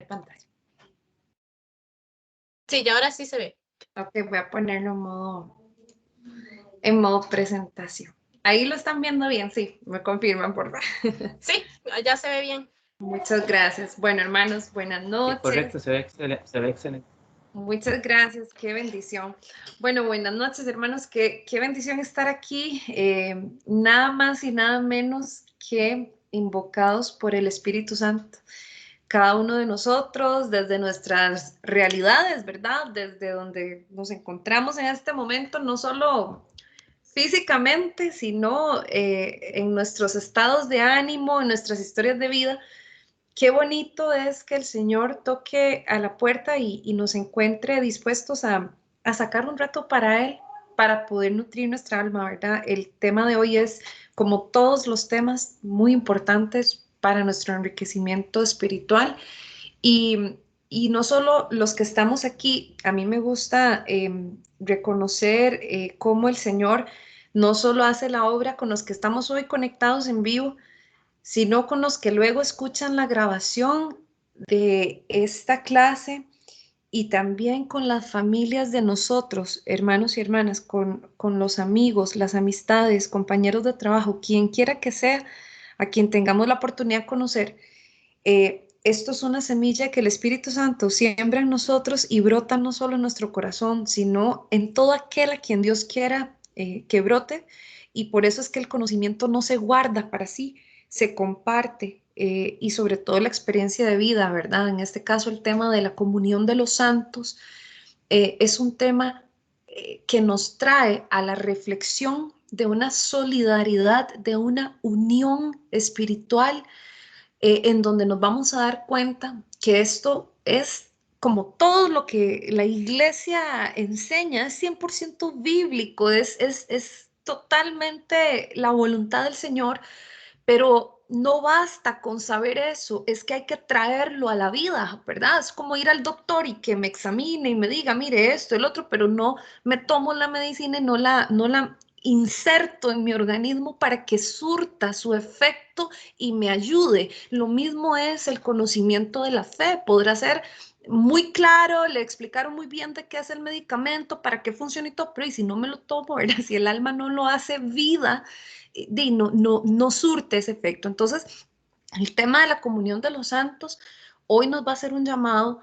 pantalla. Sí, y ahora sí se ve. Ok, voy a ponerlo en modo presentación. Ahí lo están viendo bien, sí, me confirman, por favor. Sí, ya se ve bien. Muchas gracias. Bueno, hermanos, buenas Sí, noches. correcto, se ve excelente. Muchas gracias, qué bendición. Bueno, buenas noches, hermanos, qué bendición estar aquí. Nada más y nada menos que invocados por el Espíritu Santo. Cada uno de nosotros, desde nuestras realidades, ¿verdad? Desde donde nos encontramos en este momento, no solo físicamente, sino en nuestros estados de ánimo, en nuestras historias de vida. Qué bonito es que el Señor toque a la puerta y nos encuentre dispuestos a sacar un rato para Él, para poder nutrir nuestra alma, ¿verdad? El tema de hoy es, como todos los temas, muy importantes para nuestro enriquecimiento espiritual. Y no solo los que estamos aquí, a mí me gusta reconocer cómo el Señor no solo hace la obra con los que estamos hoy conectados en vivo, sino con los que luego escuchan la grabación de esta clase y también con las familias de nosotros, hermanos y hermanas, con los amigos, las amistades, compañeros de trabajo, quien quiera que sea, a quien tengamos la oportunidad de conocer. Esto es una semilla que el Espíritu Santo siembra en nosotros y brota no solo en nuestro corazón, sino en todo aquel a quien Dios quiera que brote. Y por eso es que el conocimiento no se guarda para sí, se comparte y sobre todo la experiencia de vida, ¿verdad? En este caso el tema de la comunión de los santos es un tema que nos trae a la reflexión de una solidaridad, de una unión espiritual en donde nos vamos a dar cuenta que esto es como todo lo que la iglesia enseña, es 100% bíblico, es totalmente la voluntad del Señor, pero no basta con saber eso, es que hay que traerlo a la vida, ¿verdad? Es como ir al doctor y que me examine y me diga, mire esto, el otro, pero no me tomo la medicina y no la inserto en mi organismo para que surta su efecto y me ayude. Lo mismo es el conocimiento de la fe, podrá ser muy claro, le explicaron muy bien de qué es el medicamento, para qué funciona y todo, pero y si no me lo tomo, ¿verdad? Si el alma no lo hace vida, no surte ese efecto. Entonces, el tema de la comunión de los santos hoy nos va a hacer un llamado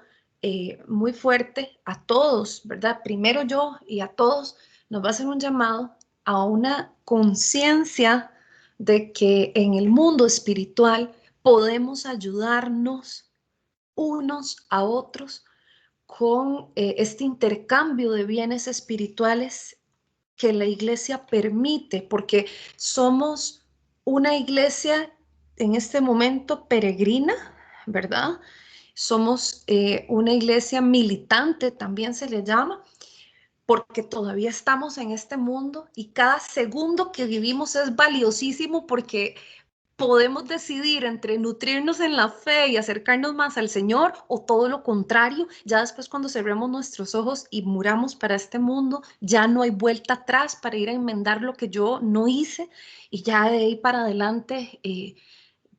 muy fuerte a todos, ¿verdad? Primero yo y a todos nos va a hacer un llamado a una conciencia de que en el mundo espiritual podemos ayudarnos unos a otros con este intercambio de bienes espirituales que la iglesia permite, porque somos una iglesia en este momento peregrina, ¿verdad? Somos una iglesia militante, también se le llama, porque todavía estamos en este mundo y cada segundo que vivimos es valiosísimo porque podemos decidir entre nutrirnos en la fe y acercarnos más al Señor o todo lo contrario. Ya después cuando cerremos nuestros ojos y muramos para este mundo, ya no hay vuelta atrás para ir a enmendar lo que yo no hice y ya de ahí para adelante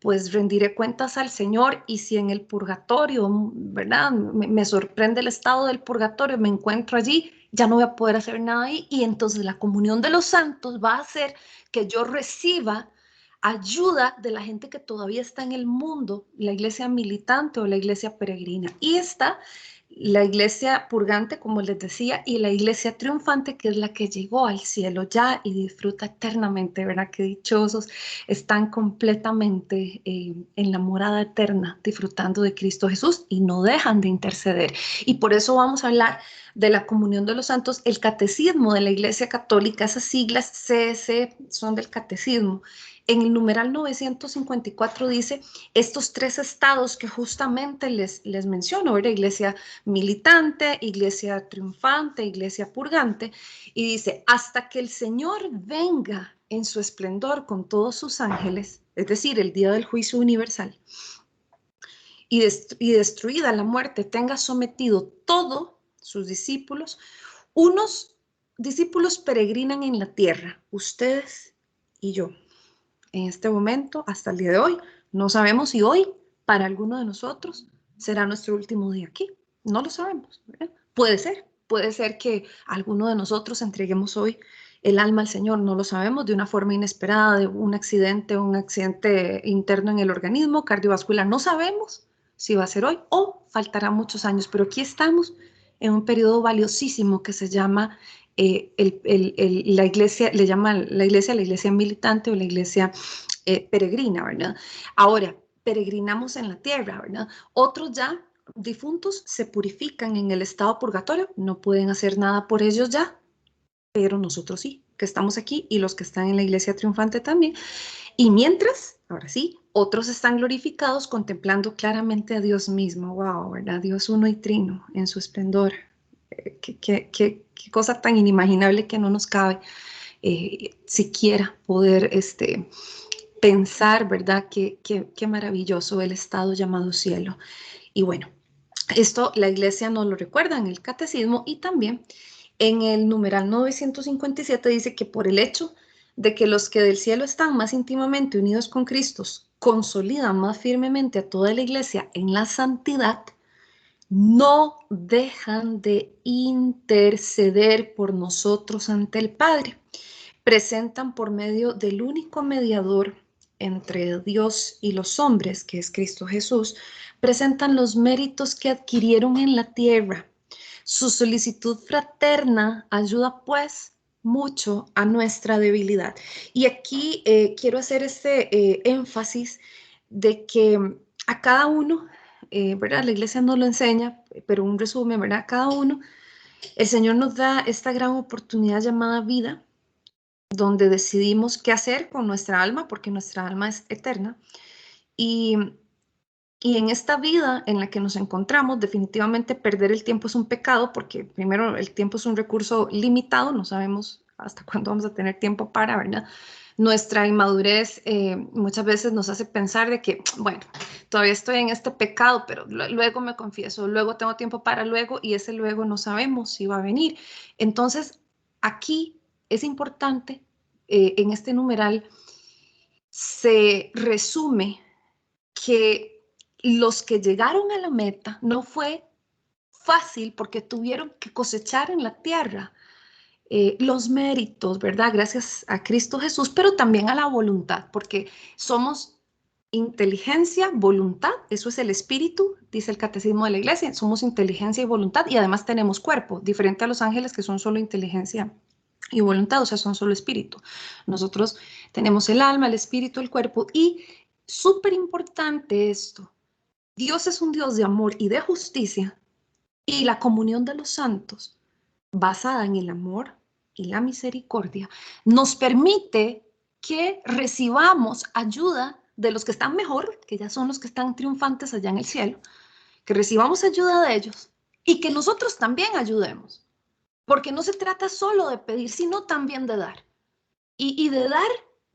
pues rendiré cuentas al Señor y si en el purgatorio, ¿verdad? Me sorprende el estado del purgatorio, me encuentro allí, ya no voy a poder hacer nada ahí y entonces la comunión de los santos va a hacer que yo reciba ayuda de la gente que todavía está en el mundo, la iglesia militante o la iglesia peregrina. Y está la iglesia purgante, como les decía, y la iglesia triunfante, que es la que llegó al cielo ya y disfruta eternamente, ¿verdad? Qué dichosos están completamente en la morada eterna, disfrutando de Cristo Jesús y no dejan de interceder. Y por eso vamos a hablar de la comunión de los santos, el catecismo de la Iglesia Católica, esas siglas CS son del catecismo. En el numeral 954 dice estos tres estados que justamente les menciono, ¿verdad? Iglesia militante, iglesia triunfante, iglesia purgante, y dice, hasta que el Señor venga en su esplendor con todos sus ángeles, es decir, el día del juicio universal, y destruida la muerte, tenga sometido todos sus discípulos, unos discípulos peregrinan en la tierra, ustedes y yo. En este momento, hasta el día de hoy, no sabemos si hoy, para alguno de nosotros, será nuestro último día aquí. No lo sabemos, ¿verdad? Puede ser que alguno de nosotros entreguemos hoy el alma al Señor, no lo sabemos, de una forma inesperada, de un accidente interno en el organismo cardiovascular, no sabemos si va a ser hoy o faltará muchos años, pero aquí estamos en un periodo valiosísimo que se llama la iglesia, le llama la iglesia militante o la iglesia peregrina, ¿verdad? Ahora, peregrinamos en la tierra, ¿verdad? Otros ya difuntos se purifican en el estado purgatorio, no pueden hacer nada por ellos ya, pero nosotros sí, que estamos aquí y los que están en la iglesia triunfante también. Y mientras, ahora sí, otros están glorificados contemplando claramente a Dios mismo. Wow, ¿verdad? Dios uno y trino en su esplendor. Qué cosa tan inimaginable que no nos cabe siquiera poder pensar, ¿verdad? Qué maravilloso el estado llamado cielo. Y bueno, esto la iglesia nos lo recuerda en el catecismo y también en el numeral 957 dice que por el hecho de que los que del cielo están más íntimamente unidos con Cristo consolidan más firmemente a toda la iglesia en la santidad, no dejan de interceder por nosotros ante el Padre. Presentan por medio del único mediador entre Dios y los hombres, que es Cristo Jesús, presentan los méritos que adquirieron en la tierra. Su solicitud fraterna ayuda pues mucho a nuestra debilidad. Y aquí quiero hacer énfasis de que a cada uno, ¿verdad? La iglesia nos lo enseña, pero un resumen, ¿verdad? A cada uno, el Señor nos da esta gran oportunidad llamada vida, donde decidimos qué hacer con nuestra alma, porque nuestra alma es eterna. Y en esta vida en la que nos encontramos, definitivamente perder el tiempo es un pecado, porque primero el tiempo es un recurso limitado, no sabemos hasta cuándo vamos a tener tiempo para, ¿verdad? Nuestra inmadurez muchas veces nos hace pensar de que, bueno, todavía estoy en este pecado, pero luego me confieso, luego tengo tiempo para luego, y ese luego no sabemos si va a venir. Entonces, aquí es importante, en este numeral se resume que los que llegaron a la meta no fue fácil porque tuvieron que cosechar en la tierra los méritos, ¿verdad? Gracias a Cristo Jesús, pero también a la voluntad, porque somos inteligencia, voluntad, eso es el espíritu, dice el catecismo de la iglesia, somos inteligencia y voluntad y además tenemos cuerpo, diferente a los ángeles que son solo inteligencia y voluntad, o sea, son solo espíritu. Nosotros tenemos el alma, el espíritu, el cuerpo y súper importante esto, Dios es un Dios de amor y de justicia y la comunión de los santos, basada en el amor y la misericordia, nos permite que recibamos ayuda de los que están mejor, que ya son los que están triunfantes allá en el cielo, que recibamos ayuda de ellos y que nosotros también ayudemos, porque no se trata solo de pedir, sino también de dar. Y de dar,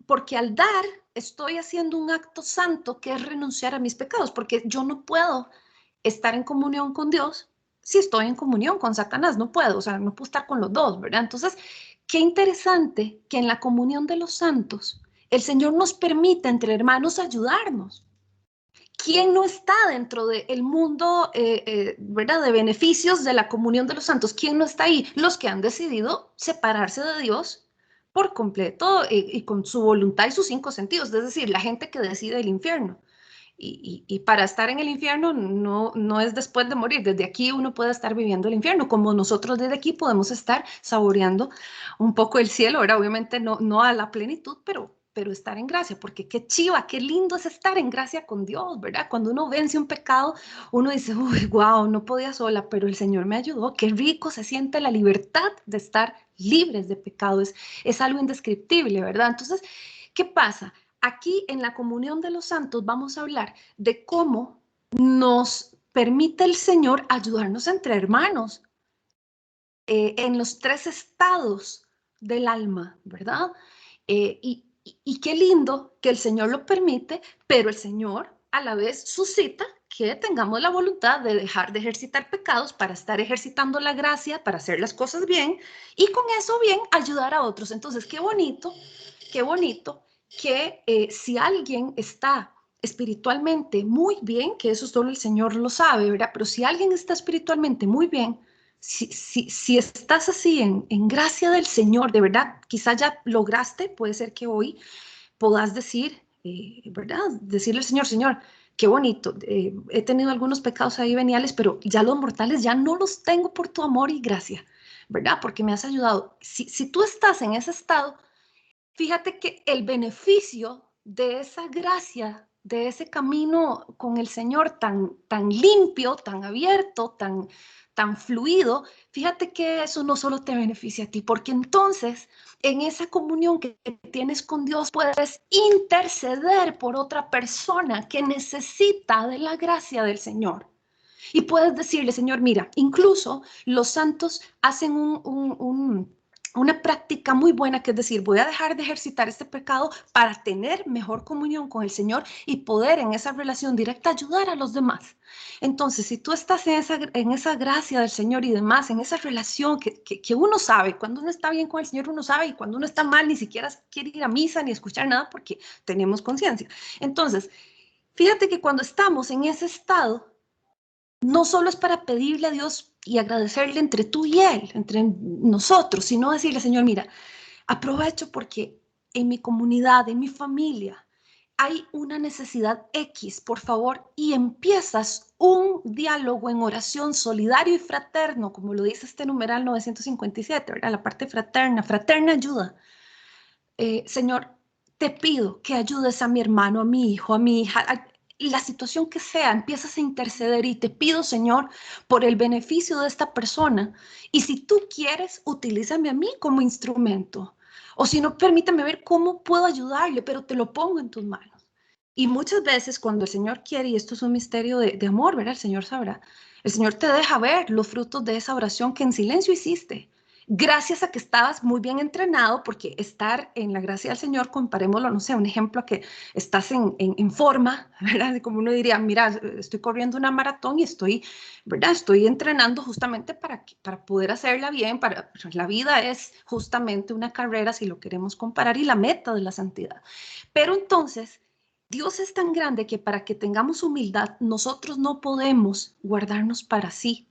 porque al dar estoy haciendo un acto santo que es renunciar a mis pecados, porque yo no puedo estar en comunión con Dios si estoy en comunión con Satanás, no puedo, o sea, no puedo estar con los dos, ¿verdad? Entonces, qué interesante que en la comunión de los santos el Señor nos permite entre hermanos ayudarnos. ¿Quién no está dentro del mundo, ¿verdad? De beneficios de la comunión de los santos? ¿Quién no está ahí? Los que han decidido separarse de Dios por completo y con su voluntad y sus cinco sentidos, es decir, la gente que decide el infierno. Y para estar en el infierno no es después de morir, desde aquí uno puede estar viviendo el infierno, como nosotros desde aquí podemos estar saboreando un poco el cielo, ¿verdad? Obviamente no a la plenitud, pero estar en gracia, porque qué chiva, qué lindo es estar en gracia con Dios, ¿verdad? Cuando uno vence un pecado, uno dice, uy, wow, no podía sola, pero el Señor me ayudó, qué rico se siente la libertad de estar libres de pecado, es algo indescriptible, ¿verdad? Entonces, ¿qué pasa? Aquí en la comunión de los santos vamos a hablar de cómo nos permite el Señor ayudarnos entre hermanos en los tres estados del alma, ¿verdad? Y qué lindo que el Señor lo permite, pero el Señor a la vez suscita que tengamos la voluntad de dejar de ejercitar pecados para estar ejercitando la gracia, para hacer las cosas bien y con eso bien ayudar a otros. Entonces, qué bonito que si alguien está espiritualmente muy bien, que eso solo el Señor lo sabe, ¿verdad? Pero si alguien está espiritualmente muy bien, si estás así en gracia del Señor, de verdad, quizá ya lograste, puede ser que hoy puedas decir, ¿verdad? Decirle al Señor, Señor, qué bonito, he tenido algunos pecados ahí veniales, pero ya los mortales ya no los tengo por tu amor y gracia, ¿verdad? Porque me has ayudado. Si tú estás en ese estado, fíjate que el beneficio de esa gracia, de ese camino con el Señor tan limpio, tan abierto, tan fluido, fíjate que eso no solo te beneficia a ti, porque entonces en esa comunión que tienes con Dios puedes interceder por otra persona que necesita de la gracia del Señor. Y puedes decirle, Señor, mira, incluso los santos hacen una práctica muy buena, que es decir, voy a dejar de ejercitar este pecado para tener mejor comunión con el Señor y poder en esa relación directa ayudar a los demás. Entonces, si tú estás en esa gracia del Señor y demás, en esa relación que uno sabe, cuando uno está bien con el Señor, uno sabe, y cuando uno está mal, ni siquiera quiere ir a misa ni escuchar nada porque tenemos conciencia. Entonces, fíjate que cuando estamos en ese estado, no solo es para pedirle a Dios y agradecerle entre tú y Él, entre nosotros, sino decirle, Señor, mira, aprovecho porque en mi comunidad, en mi familia, hay una necesidad X, por favor, y empiezas un diálogo en oración solidario y fraterno, como lo dice este numeral 957, ¿verdad? La parte fraterna, fraterna ayuda. Señor, te pido que ayudes a mi hermano, a mi hijo, a mi hija, a la situación que sea, empiezas a interceder y te pido, Señor, por el beneficio de esta persona. Y si tú quieres, utilízame a mí como instrumento. O si no, permítame ver cómo puedo ayudarle, pero te lo pongo en tus manos. Y muchas veces cuando el Señor quiere, y esto es un misterio de amor, ¿verdad? El Señor sabrá. El Señor te deja ver los frutos de esa oración que en silencio hiciste. Gracias a que estabas muy bien entrenado, porque estar en la gracia del Señor, comparémoslo, no sé, un ejemplo que estás en forma, ¿verdad? Como uno diría, mira, estoy corriendo una maratón y estoy, ¿verdad? Estoy entrenando justamente para poder hacerla bien, la vida es justamente una carrera, si lo queremos comparar, y la meta de la santidad. Pero entonces, Dios es tan grande que para que tengamos humildad, nosotros no podemos guardarnos para sí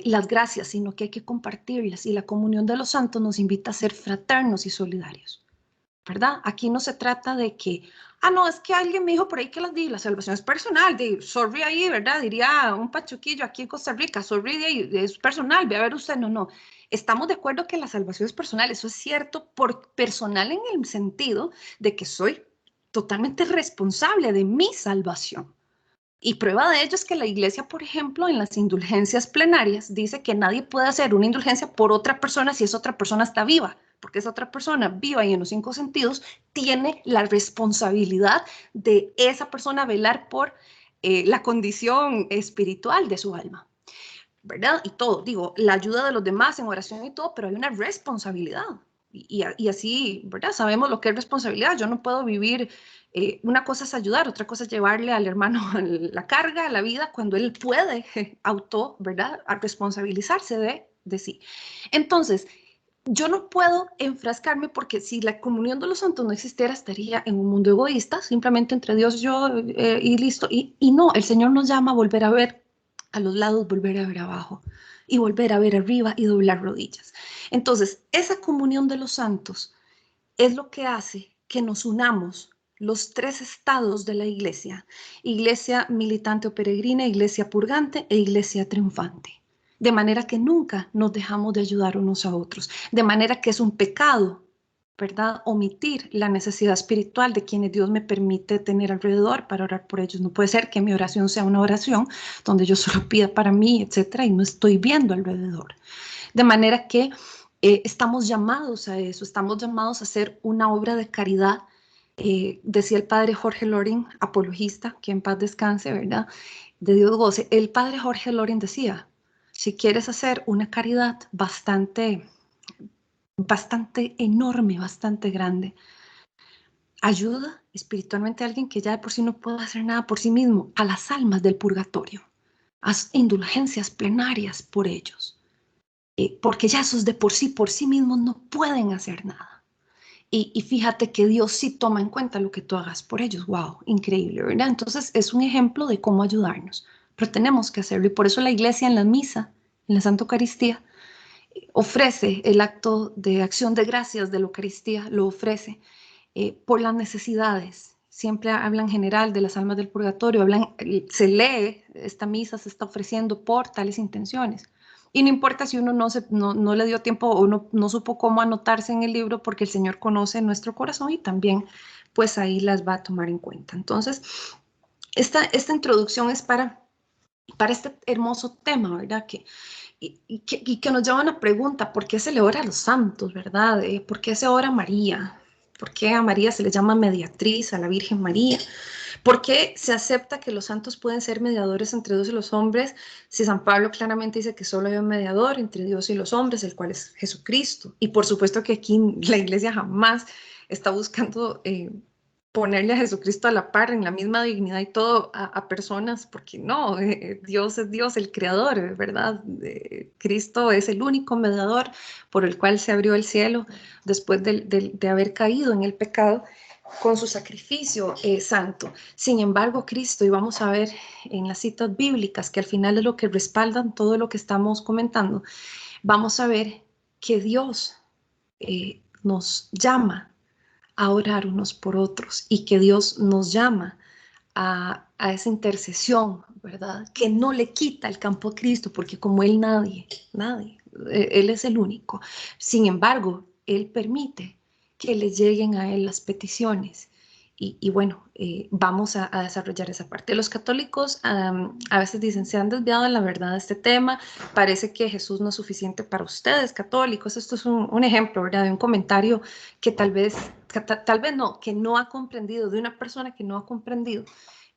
las gracias, sino que hay que compartirlas, y la comunión de los santos nos invita a ser fraternos y solidarios, ¿verdad? Aquí no se trata de que, no, es que alguien me dijo por ahí que la salvación es personal, sorry ahí, ¿verdad? Diría un pachuquillo aquí en Costa Rica, sorry, es personal, ve a ver usted, no. Estamos de acuerdo que la salvación es personal, eso es cierto, personal en el sentido de que soy totalmente responsable de mi salvación. Y prueba de ello es que la Iglesia, por ejemplo, en las indulgencias plenarias, dice que nadie puede hacer una indulgencia por otra persona si esa otra persona está viva, porque esa otra persona viva y en los 5 sentidos tiene la responsabilidad de esa persona velar por la condición espiritual de su alma, ¿verdad? Y todo, digo, la ayuda de los demás en oración y todo, pero hay una responsabilidad. Y así, ¿verdad? Sabemos lo que es responsabilidad. Yo no puedo vivir, una cosa es ayudar, otra cosa es llevarle al hermano la carga, la vida, cuando él puede ¿verdad? A responsabilizarse de sí. Entonces, yo no puedo enfrascarme, porque si la comunión de los santos no existiera, estaría en un mundo egoísta, simplemente entre Dios, yo y listo. Y no, el Señor nos llama a volver a ver a los lados, volver a ver abajo y volver a ver arriba y doblar rodillas. Entonces, esa comunión de los santos es lo que hace que nos unamos los 3 estados de la iglesia: iglesia militante o peregrina, iglesia purgante e iglesia triunfante. De manera que nunca nos dejamos de ayudar unos a otros. De manera que es un pecado, ¿verdad?, omitir la necesidad espiritual de quienes Dios me permite tener alrededor para orar por ellos. No puede ser que mi oración sea una oración donde yo solo pida para mí, etcétera, y no estoy viendo alrededor. De manera que estamos llamados a eso, estamos llamados a hacer una obra de caridad. Decía el padre Jorge Loring, apologista, que en paz descanse, ¿verdad?, de Dios goce. El padre Jorge Loring decía, si quieres hacer una caridad bastante enorme, bastante grande, ayuda espiritualmente a alguien que ya de por sí no puede hacer nada por sí mismo, a las almas del purgatorio. Haz indulgencias plenarias por ellos, porque ya esos de por sí mismos no pueden hacer nada. y fíjate que Dios sí toma en cuenta lo que tú hagas por ellos. ¡Wow! Increíble, ¿verdad? Entonces es un ejemplo de cómo ayudarnos, pero tenemos que hacerlo. Y por eso la iglesia en la misa, en la Santa Eucaristía, ofrece el acto de acción de gracias de la Eucaristía, lo ofrece por las necesidades. Siempre hablan en general de las almas del purgatorio, se lee, esta misa se está ofreciendo por tales intenciones. Y no importa si uno no le dio tiempo o no supo cómo anotarse en el libro, porque el Señor conoce nuestro corazón y también pues ahí las va a tomar en cuenta. Entonces, esta introducción es para este hermoso tema, ¿verdad? Y que nos lleva a una pregunta: ¿por qué se le ora a los santos, verdad? ¿Por qué se ora a María? ¿Por qué a María se le llama mediatriz, a la Virgen María? ¿Por qué se acepta que los santos pueden ser mediadores entre Dios y los hombres si San Pablo claramente dice que solo hay un mediador entre Dios y los hombres, el cual es Jesucristo? Y por supuesto que aquí la iglesia jamás está buscando ponerle a Jesucristo a la par, en la misma dignidad y todo, a personas, porque no, Dios es Dios, el creador, ¿verdad? Cristo es el único mediador por el cual se abrió el cielo después de haber caído en el pecado con su sacrificio santo. Sin embargo, Cristo, y vamos a ver en las citas bíblicas, que al final es lo que respaldan todo lo que estamos comentando, vamos a ver que Dios nos llama a orar unos por otros y que Dios nos llama a esa intercesión, ¿verdad? Que no le quita el campo a Cristo, porque como Él nadie, Él es el único. Sin embargo, Él permite que le lleguen a Él las peticiones. Y bueno, vamos a desarrollar esa parte. Los católicos a veces dicen: se han desviado de la verdad de este tema, parece que Jesús no es suficiente para ustedes, católicos. Esto es un ejemplo, ¿verdad? De un comentario que tal vez no, que no ha comprendido, de una persona que no ha comprendido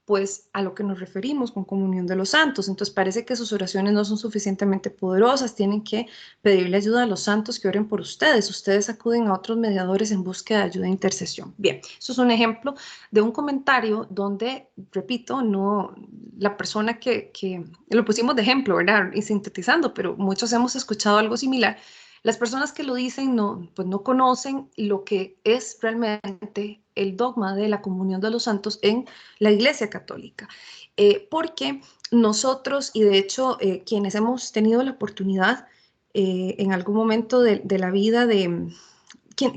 pues a lo que nos referimos con comunión de los santos. Entonces parece que sus oraciones no son suficientemente poderosas, tienen que pedirle ayuda a los santos que oren por ustedes. Ustedes acuden a otros mediadores en búsqueda de ayuda e intercesión. Bien, eso es un ejemplo de un comentario donde, repito, no, la persona que lo pusimos de ejemplo, ¿verdad? Y sintetizando, pero muchos hemos escuchado algo similar. Las personas que lo dicen pues no conocen lo que es realmente el dogma de la comunión de los santos en la Iglesia Católica. Porque nosotros, y de hecho quienes hemos tenido la oportunidad en algún momento de la vida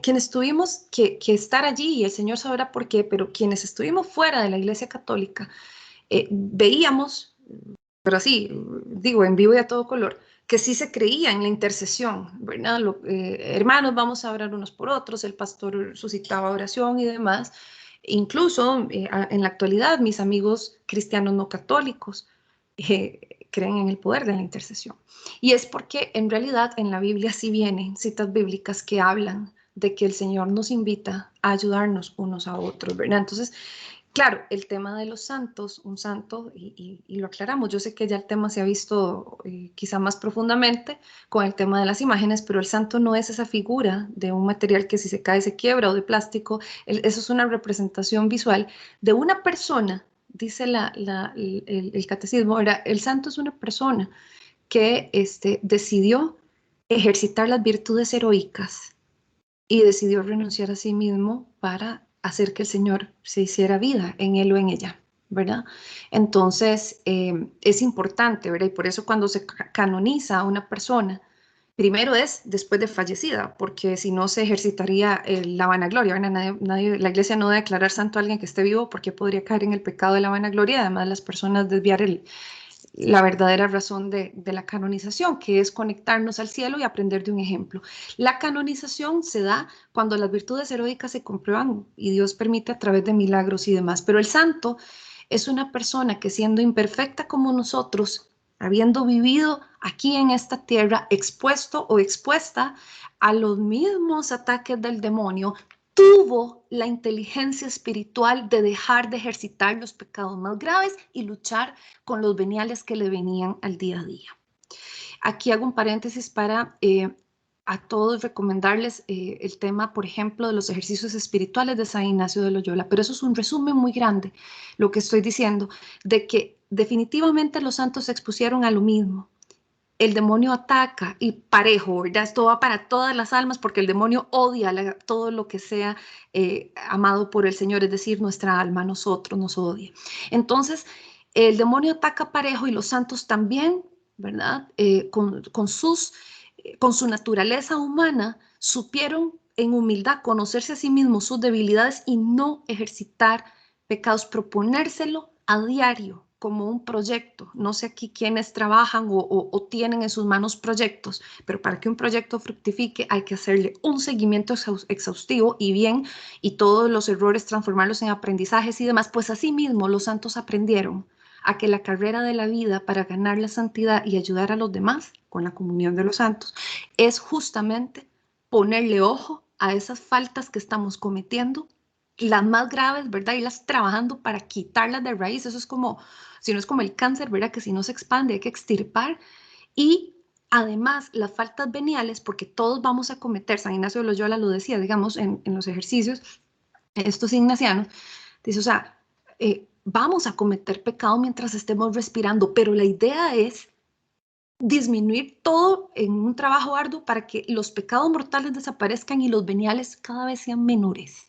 quienes tuvimos que estar allí, y el Señor sabrá por qué, pero quienes estuvimos fuera de la Iglesia Católica, veíamos, pero así, digo, en vivo y a todo color, que sí se creía en la intercesión, ¿verdad? Hermanos, vamos a orar unos por otros, el pastor suscitaba oración y demás. Incluso en la actualidad, mis amigos cristianos no católicos creen en el poder de la intercesión. Y es porque en realidad en la Biblia sí vienen citas bíblicas que hablan de que el Señor nos invita a ayudarnos unos a otros, ¿verdad? Entonces, claro, el tema de los santos, un santo, y lo aclaramos, yo sé que ya el tema se ha visto quizá más profundamente con el tema de las imágenes, pero el santo no es esa figura de un material que si se cae se quiebra o de plástico, eso es una representación visual de una persona, dice el catecismo, ¿verdad? El santo es una persona que decidió ejercitar las virtudes heroicas y decidió renunciar a sí mismo para hacer que el Señor se hiciera vida en él o en ella, ¿verdad? Entonces, es importante, ¿verdad? Y por eso cuando se canoniza a una persona, primero es después de fallecida, porque si no se ejercitaría la vanagloria, ¿verdad? La iglesia no debe declarar santo a alguien que esté vivo porque podría caer en el pecado de la vanagloria, además las personas desviar la verdadera razón de la canonización, que es conectarnos al cielo y aprender de un ejemplo. La canonización se da cuando las virtudes heroicas se comprueban y Dios permite a través de milagros y demás, pero el santo es una persona que, siendo imperfecta como nosotros, habiendo vivido aquí en esta tierra, expuesto o expuesta a los mismos ataques del demonio, tuvo la inteligencia espiritual de dejar de ejercitar los pecados más graves y luchar con los veniales que le venían al día a día. Aquí hago un paréntesis para a todos recomendarles el tema, por ejemplo, de los ejercicios espirituales de San Ignacio de Loyola, pero eso es un resumen muy grande, lo que estoy diciendo, de que definitivamente los santos se expusieron a lo mismo, el demonio ataca y parejo, ¿verdad? Esto va para todas las almas porque el demonio odia todo lo que sea amado por el Señor, es decir, nuestra alma, nosotros nos odia. Entonces, el demonio ataca parejo y los santos también, ¿verdad? Con su naturaleza humana, supieron en humildad conocerse a sí mismos, sus debilidades y no ejercitar pecados, proponérselo a diario como un proyecto. No sé aquí quiénes trabajan o tienen en sus manos proyectos, pero para que un proyecto fructifique hay que hacerle un seguimiento exhaustivo y bien, y todos los errores transformarlos en aprendizajes y demás. Pues así mismo los santos aprendieron a que la carrera de la vida para ganar la santidad y ayudar a los demás con la comunión de los santos es justamente ponerle ojo a esas faltas que estamos cometiendo, las más graves, ¿verdad? Irlas trabajando para quitarlas de raíz. Eso es como, si no es como el cáncer, ¿verdad? Que si no se expande hay que extirpar. Y además, las faltas veniales, porque todos vamos a cometer, San Ignacio de Loyola lo decía, digamos, en los ejercicios, estos ignacianos, dice, o sea, vamos a cometer pecado mientras estemos respirando, pero la idea es disminuir todo en un trabajo arduo para que los pecados mortales desaparezcan y los veniales cada vez sean menores,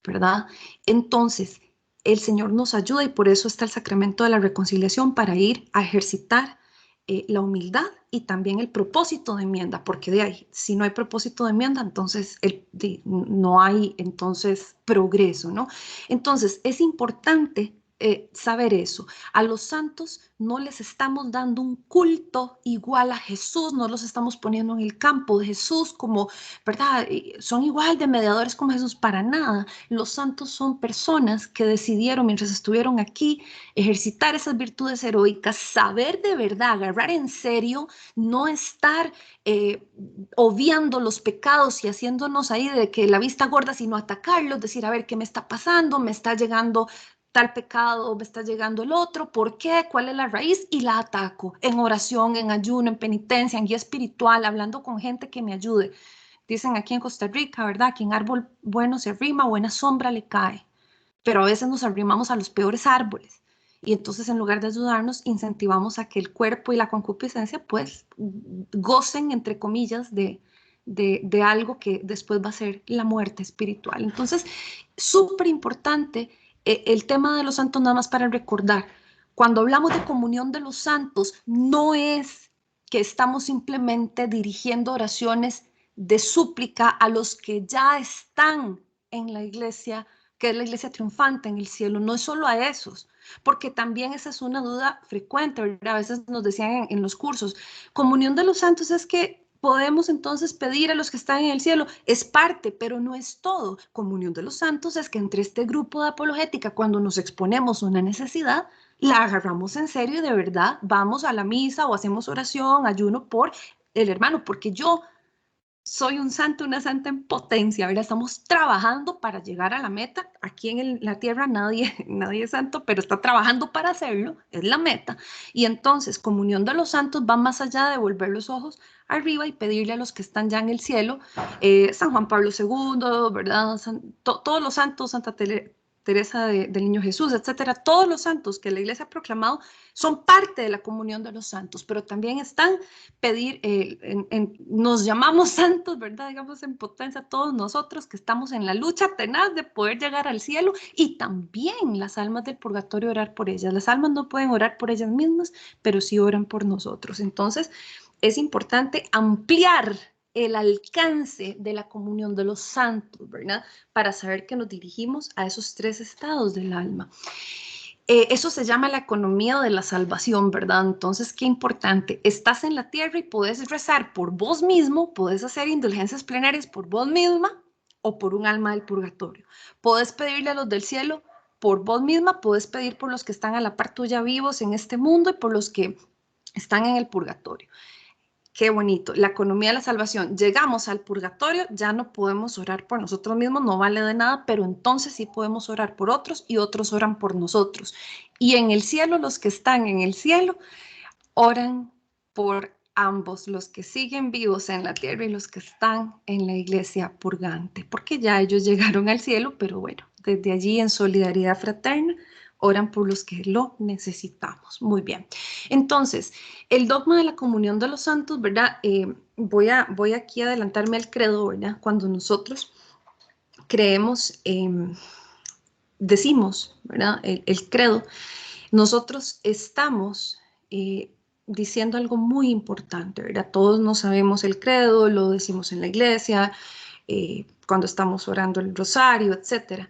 ¿verdad? Entonces, el Señor nos ayuda y por eso está el sacramento de la reconciliación para ir a ejercitar la humildad y también el propósito de enmienda, porque de ahí, si no hay propósito de enmienda, entonces no hay entonces progreso, ¿no? Entonces, es importante saber eso. A los santos no les estamos dando un culto igual a Jesús, no los estamos poniendo en el campo de Jesús como, ¿verdad? Son igual de mediadores como Jesús, para nada. Los santos son personas que decidieron mientras estuvieron aquí ejercitar esas virtudes heroicas, saber de verdad, agarrar en serio, no estar obviando los pecados y haciéndonos ahí de que la vista gorda, sino atacarlos, decir, a ver, ¿qué me está pasando? Me está llegando tal pecado, me está llegando el otro, ¿por qué? ¿Cuál es la raíz? Y la ataco en oración, en ayuno, en penitencia, en guía espiritual, hablando con gente que me ayude. Dicen aquí en Costa Rica, ¿verdad? Que en árbol bueno se arrima, buena sombra le cae. Pero a veces nos arrimamos a los peores árboles. Y entonces en lugar de ayudarnos, incentivamos a que el cuerpo y la concupiscencia pues gocen, entre comillas, de algo que después va a ser la muerte espiritual. Entonces, súper importante el tema de los santos, nada más para recordar. Cuando hablamos de comunión de los santos, no es que estamos simplemente dirigiendo oraciones de súplica a los que ya están en la iglesia, que es la iglesia triunfante en el cielo, no es solo a esos, porque también esa es una duda frecuente, ¿verdad? A veces nos decían en los cursos, comunión de los santos es que podemos entonces pedir a los que están en el cielo, es parte, pero no es todo. Comunión de los santos es que entre este grupo de apologética, cuando nos exponemos una necesidad, la agarramos en serio y de verdad vamos a la misa o hacemos oración, ayuno por el hermano, porque yo soy un santo, una santa en potencia, ¿verdad? Estamos trabajando para llegar a la meta. Aquí en la tierra nadie es santo, pero está trabajando para hacerlo, es la meta. Y entonces, comunión de los santos va más allá de volver los ojos arriba y pedirle a los que están ya en el cielo, San Juan Pablo II, ¿verdad? Todos los santos, Santa Teresa del Niño Jesús, etcétera, todos los santos que la iglesia ha proclamado son parte de la comunión de los santos, pero también están nos llamamos santos, ¿verdad? Digamos en potencia todos nosotros que estamos en la lucha tenaz de poder llegar al cielo y también las almas del purgatorio orar por ellas. Las almas no pueden orar por ellas mismas, pero sí oran por nosotros. Entonces, es importante ampliar el alcance de la comunión de los santos, ¿verdad? Para saber que nos dirigimos a esos tres estados del alma. Eso se llama la economía de la salvación, ¿verdad? Entonces, qué importante. Estás en la tierra y puedes rezar por vos mismo, puedes hacer indulgencias plenarias por vos misma o por un alma del purgatorio. Puedes pedirle a los del cielo por vos misma, puedes pedir por los que están a la par tuya vivos en este mundo y por los que están en el purgatorio. Qué bonito, la economía de la salvación. Llegamos al purgatorio, ya no podemos orar por nosotros mismos, no vale de nada, pero entonces sí podemos orar por otros y otros oran por nosotros. Y en el cielo, los que están en el cielo oran por ambos, los que siguen vivos en la tierra y los que están en la iglesia purgante, porque ya ellos llegaron al cielo, pero bueno, desde allí en solidaridad fraterna oran por los que lo necesitamos. Muy bien. Entonces, el dogma de la comunión de los santos, ¿verdad? Voy aquí a adelantarme al credo, ¿verdad? Cuando nosotros creemos, decimos, ¿verdad? El credo, nosotros estamos diciendo algo muy importante, ¿verdad? Todos no sabemos el credo, lo decimos en la iglesia, cuando estamos orando el rosario, etcétera.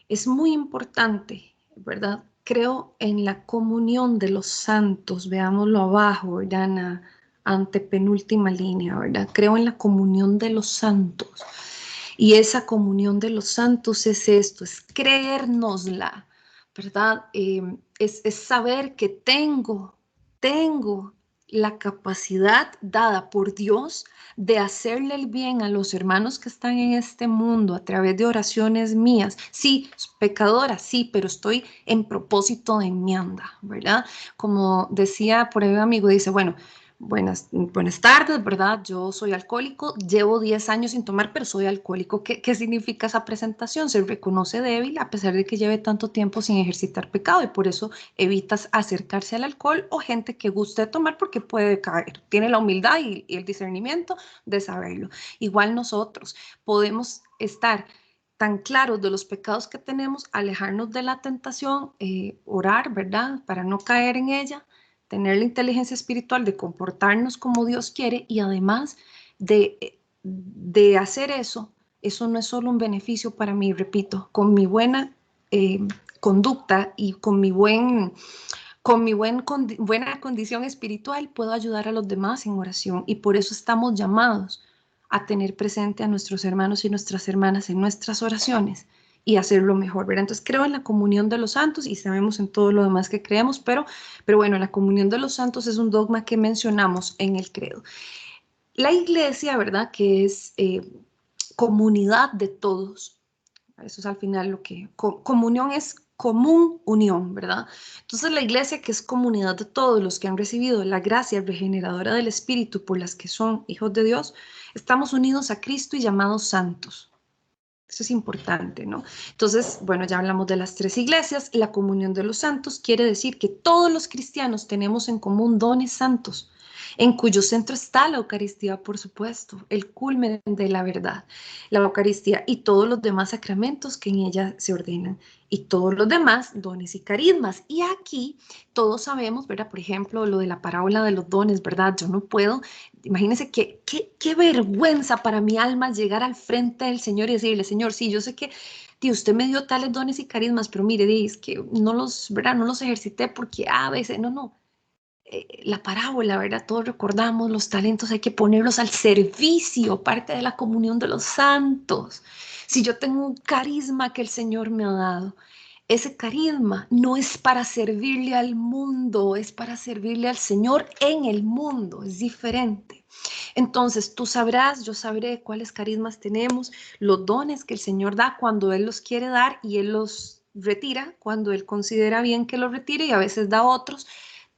Es muy importante, ¿verdad? Creo en la comunión de los santos, veámoslo abajo, ¿verdad? En la antepenúltima línea, ¿verdad? Creo en la comunión de los santos. Y esa comunión de los santos es esto, es creérnosla, ¿verdad? Es saber que tengo la capacidad dada por Dios de hacerle el bien a los hermanos que están en este mundo a través de oraciones mías. Sí, pecadora, sí, pero estoy en propósito de enmienda, ¿verdad? Como decía por ahí un amigo, dice, bueno, buenas tardes, ¿verdad? Yo soy alcohólico, llevo 10 años sin tomar, pero soy alcohólico. ¿Qué significa esa presentación? Se reconoce débil a pesar de que lleve tanto tiempo sin ejercitar pecado y por eso evitas acercarse al alcohol o gente que guste tomar porque puede caer. Tiene la humildad y el discernimiento de saberlo. Igual nosotros podemos estar tan claros de los pecados que tenemos, alejarnos de la tentación, orar, ¿verdad? Para no caer en ella, tener la inteligencia espiritual de comportarnos como Dios quiere y además de hacer eso, eso no es solo un beneficio para mí, repito, con mi buena conducta y con mi buena condición espiritual puedo ayudar a los demás en oración y por eso estamos llamados a tener presente a nuestros hermanos y nuestras hermanas en nuestras oraciones y hacerlo mejor, ¿verdad? Entonces creo en la comunión de los santos y sabemos en todo lo demás que creemos, pero bueno, la comunión de los santos es un dogma que mencionamos en el credo. La iglesia, ¿verdad? Que es comunidad de todos. Eso es al final lo que... comunión es común unión, ¿verdad? Entonces la iglesia que es comunidad de todos los que han recibido la gracia regeneradora del Espíritu por las que son hijos de Dios, estamos unidos a Cristo y llamados santos. Eso es importante, ¿no? Entonces, bueno, ya hablamos de las tres iglesias. La comunión de los santos quiere decir que todos los cristianos tenemos en común dones santos, en cuyo centro está la Eucaristía, por supuesto, el culmen de la verdad, la Eucaristía y todos los demás sacramentos que en ella se ordenan, y todos los demás dones y carismas. Y aquí todos sabemos, ¿verdad? Por ejemplo, lo de la parábola de los dones, ¿verdad? Yo no puedo, imagínense qué vergüenza para mi alma llegar al frente del Señor y decirle, Señor, sí, yo sé que usted me dio tales dones y carismas, pero mire, es que no los, ¿verdad? No los ejercité porque a veces, no. La parábola, ¿verdad? Todos recordamos los talentos, hay que ponerlos al servicio, parte de la comunión de los santos. Si yo tengo un carisma que el Señor me ha dado, ese carisma no es para servirle al mundo, es para servirle al Señor en el mundo, es diferente. Entonces tú sabrás, yo sabré cuáles carismas tenemos, los dones que el Señor da cuando Él los quiere dar y Él los retira, cuando Él considera bien que los retire y a veces da otros.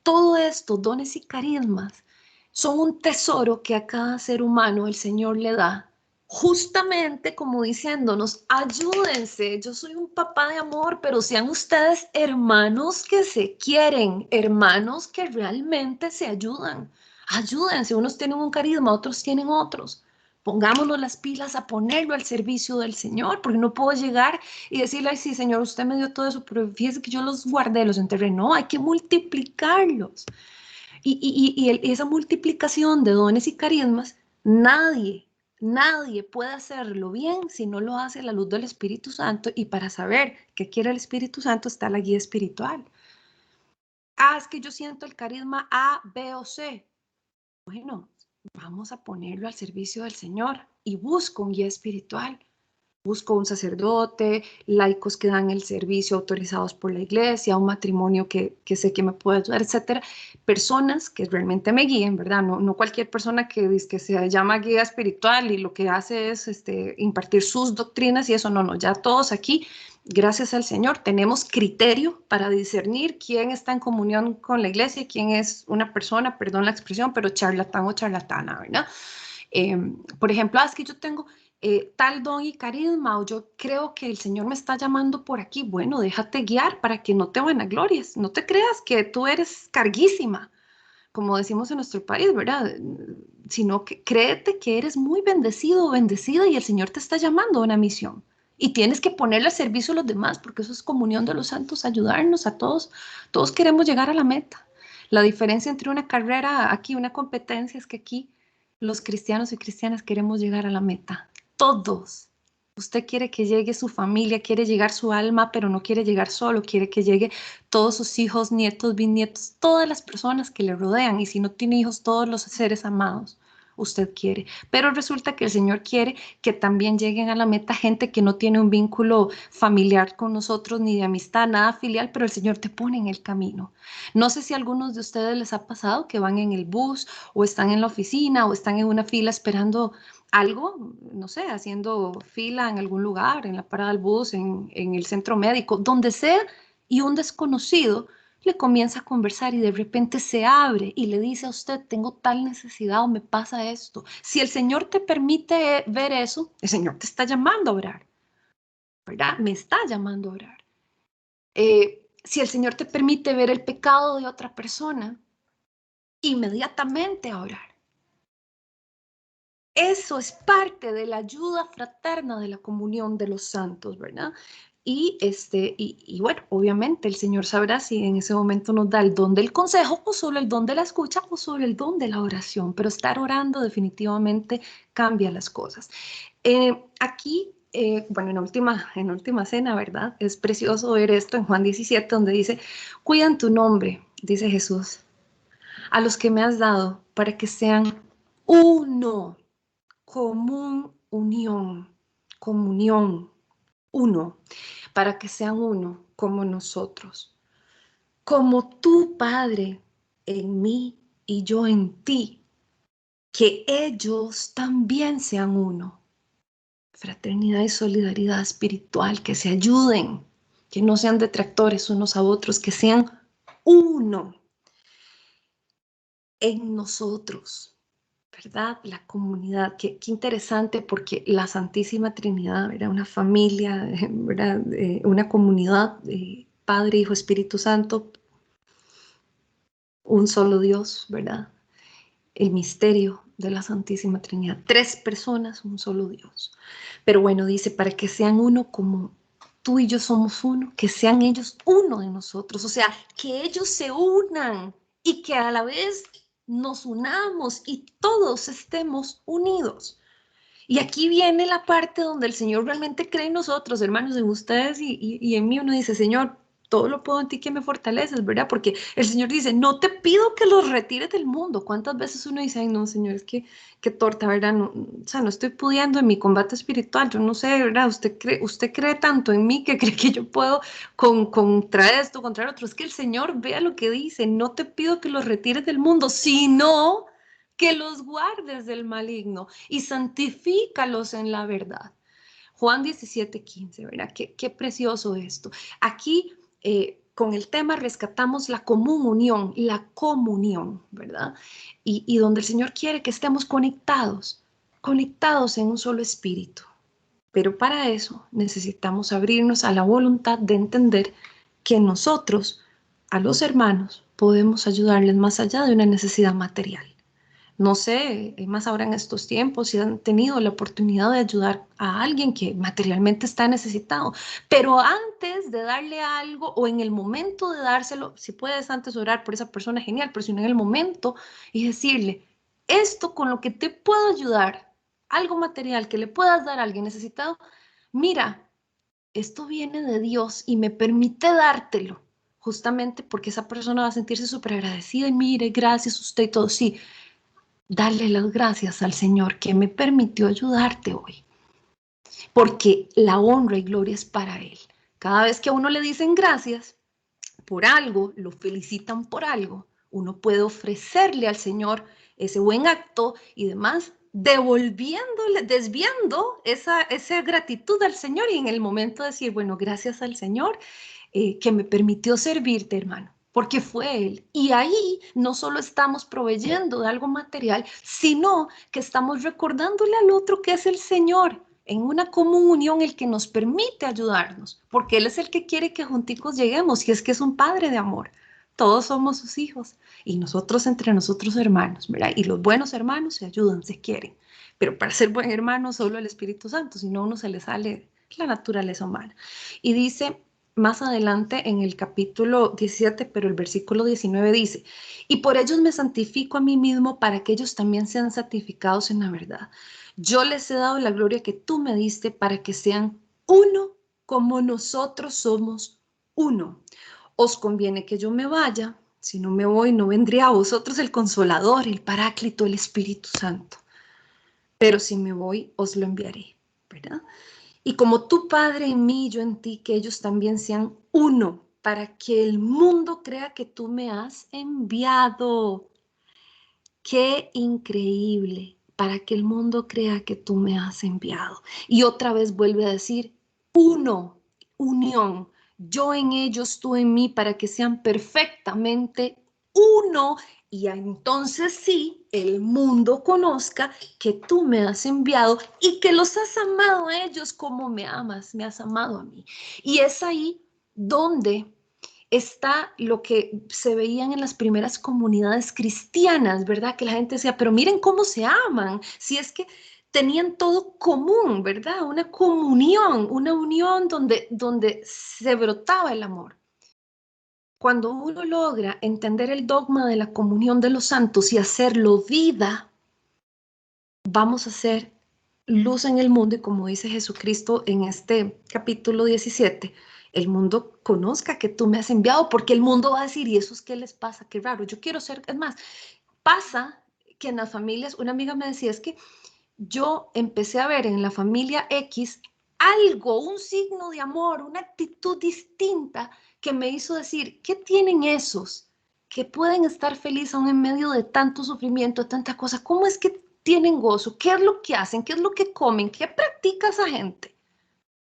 Todo esto, dones y carismas, son un tesoro que a cada ser humano el Señor le da, justamente como diciéndonos, ayúdense, yo soy un papá de amor, pero sean ustedes hermanos que se quieren, hermanos que realmente se ayudan. Ayúdense, unos tienen un carisma, otros tienen otros. Pongámonos las pilas a ponerlo al servicio del Señor, porque no puedo llegar y decirle, ay, sí, Señor, usted me dio todo eso, pero fíjese que yo los guardé, los enterré. No, hay que multiplicarlos. Y esa multiplicación de dones y carismas, nadie puede hacerlo bien si no lo hace a la luz del Espíritu Santo. Y para saber qué quiere el Espíritu Santo está la guía espiritual. Ah, es que yo siento el carisma A, B o C. Bueno, vamos a ponerlo al servicio del Señor y busco un guía espiritual. Busco un sacerdote, laicos que dan el servicio autorizados por la iglesia, un matrimonio que sé que me puede ayudar, etcétera. Personas que realmente me guíen, ¿verdad? No cualquier persona que se llama guía espiritual y lo que hace es impartir sus doctrinas y eso, no. Ya todos aquí, gracias al Señor, tenemos criterio para discernir quién está en comunión con la iglesia y quién es una persona, perdón la expresión, pero charlatán o charlatana, ¿verdad? Por ejemplo, es que yo tengo tal don y carisma, o yo creo que el Señor me está llamando por aquí. Bueno, déjate guiar para que no te vanaglories, no te creas que tú eres carguísima, como decimos en nuestro país, ¿verdad? Sino que créete que eres muy bendecido o bendecida y el Señor te está llamando a una misión. Y tienes que ponerle al servicio a los demás, porque eso es comunión de los santos, ayudarnos a todos. Todos queremos llegar a la meta. La diferencia entre una carrera aquí, una competencia, es que aquí los cristianos y cristianas queremos llegar a la meta. Todos. Usted quiere que llegue su familia, quiere llegar su alma, pero no quiere llegar solo, quiere que llegue todos sus hijos, nietos, bisnietos, todas las personas que le rodean. Y si no tiene hijos, todos los seres amados, usted quiere. Pero resulta que el Señor quiere que también lleguen a la meta gente que no tiene un vínculo familiar con nosotros, ni de amistad, nada filial, pero el Señor te pone en el camino. No sé si a algunos de ustedes les ha pasado que van en el bus o están en la oficina o están en una fila esperando algo, no sé, haciendo fila en algún lugar, en la parada del bus, en el centro médico, donde sea, y un desconocido le comienza a conversar y de repente se abre y le dice a usted, tengo tal necesidad o me pasa esto. Si el Señor te permite ver eso, el Señor te está llamando a orar, ¿verdad? Me está llamando a orar. Si el Señor te permite ver el pecado de otra persona, inmediatamente a orar. Eso es parte de la ayuda fraterna de la comunión de los santos, ¿verdad? Y bueno, obviamente el Señor sabrá si en ese momento nos da el don del consejo o solo el don de la escucha o solo el don de la oración, pero estar orando definitivamente cambia las cosas. Aquí, bueno, en última cena, ¿verdad? Es precioso ver esto en Juan 17, donde dice, cuidan tu nombre, dice Jesús, a los que me has dado para que sean uno. Común, unión, comunión, uno, para que sean uno como nosotros. Como tú, Padre, en mí y yo en ti, que ellos también sean uno. Fraternidad y solidaridad espiritual, que se ayuden, que no sean detractores unos a otros, que sean uno en nosotros. ¿Verdad? La comunidad, qué interesante porque la Santísima Trinidad era una familia, ¿verdad? Una comunidad, Padre, Hijo, Espíritu Santo, un solo Dios, ¿verdad? El misterio de la Santísima Trinidad, 3 personas, un solo Dios. Pero bueno, dice, para que sean uno como tú y yo somos uno, que sean ellos uno de nosotros, o sea, que ellos se unan y que a la vez nos unamos y todos estemos unidos. Y aquí viene la parte donde el Señor realmente cree en nosotros, hermanos, en ustedes y en mí. Uno dice, Señor, todo lo puedo en ti que me fortaleces, ¿verdad? Porque el Señor dice, no te pido que los retires del mundo. ¿Cuántas veces uno dice, ay, no, Señor, es que qué torta, ¿verdad? No, o sea, no estoy pudiendo en mi combate espiritual. Yo no sé, ¿verdad? Usted cree tanto en mí que cree que yo puedo contra esto, contra el otro. Es que el Señor vea lo que dice, no te pido que los retires del mundo, sino que los guardes del maligno y santifícalos en la verdad. Juan 17:15, ¿verdad? Qué precioso esto. Aquí, con el tema rescatamos la común unión, la comunión, ¿verdad? Y donde el Señor quiere que estemos conectados en un solo espíritu. Pero para eso necesitamos abrirnos a la voluntad de entender que nosotros, a los hermanos, podemos ayudarles más allá de una necesidad material. No sé, más ahora en estos tiempos, si han tenido la oportunidad de ayudar a alguien que materialmente está necesitado, pero antes de darle algo o en el momento de dárselo, si puedes antes orar por esa persona, genial, pero si no en el momento y decirle, esto con lo que te puedo ayudar, algo material que le puedas dar a alguien necesitado, mira, esto viene de Dios y me permite dártelo, justamente porque esa persona va a sentirse súper agradecida y mire, gracias a usted y todo, sí. Darle las gracias al Señor que me permitió ayudarte hoy, porque la honra y gloria es para Él. Cada vez que a uno le dicen gracias por algo, lo felicitan por algo, uno puede ofrecerle al Señor ese buen acto y demás, devolviéndole, desviando esa gratitud al Señor y en el momento de decir, bueno, gracias al Señor que me permitió servirte, hermano, porque fue Él. Y ahí no solo estamos proveyendo de algo material, sino que estamos recordándole al otro que es el Señor, en una común unión, el que nos permite ayudarnos, porque Él es el que quiere que junticos lleguemos, y es que es un Padre de amor. Todos somos sus hijos, y nosotros entre nosotros hermanos, ¿verdad? Y los buenos hermanos se ayudan, se quieren. Pero para ser buen hermano solo el Espíritu Santo, si no a uno se le sale la naturaleza humana. Y dice más adelante en el capítulo 17, pero el versículo 19 dice, y por ellos me santifico a mí mismo para que ellos también sean santificados en la verdad. Yo les he dado la gloria que tú me diste para que sean uno como nosotros somos uno. Os conviene que yo me vaya, si no me voy no vendría a vosotros el Consolador, el Paráclito, el Espíritu Santo. Pero si me voy, os lo enviaré, ¿verdad? Y como tu Padre en mí, yo en ti, que ellos también sean uno, para que el mundo crea que tú me has enviado. Qué increíble, para que el mundo crea que tú me has enviado. Y otra vez vuelve a decir, uno, unión, yo en ellos, tú en mí, para que sean perfectamente uno. Y entonces sí, el mundo conozca que tú me has enviado y que los has amado a ellos como me amas, me has amado a mí. Y es ahí donde está lo que se veían en las primeras comunidades cristianas, ¿verdad? Que la gente decía, pero miren cómo se aman, si es que tenían todo común, ¿verdad? Una comunión, una unión donde se brotaba el amor. Cuando uno logra entender el dogma de la comunión de los santos y hacerlo vida, vamos a ser luz en el mundo, y como dice Jesucristo en este capítulo 17, el mundo conozca que tú me has enviado, porque el mundo va a decir, ¿y eso es qué les pasa? Qué raro, yo quiero ser, es más, pasa que en las familias, una amiga me decía, es que yo empecé a ver en la familia X algo, un signo de amor, una actitud distinta que me hizo decir, ¿qué tienen esos que pueden estar felices aún en medio de tanto sufrimiento, de tanta cosa? ¿Cómo es que tienen gozo? ¿Qué es lo que hacen? ¿Qué es lo que comen? ¿Qué practica esa gente?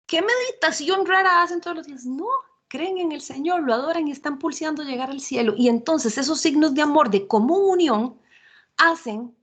¿Qué meditación rara hacen todos los días? No, creen en el Señor, lo adoran y están pulseando llegar al cielo. Y entonces esos signos de amor, de común unión, hacen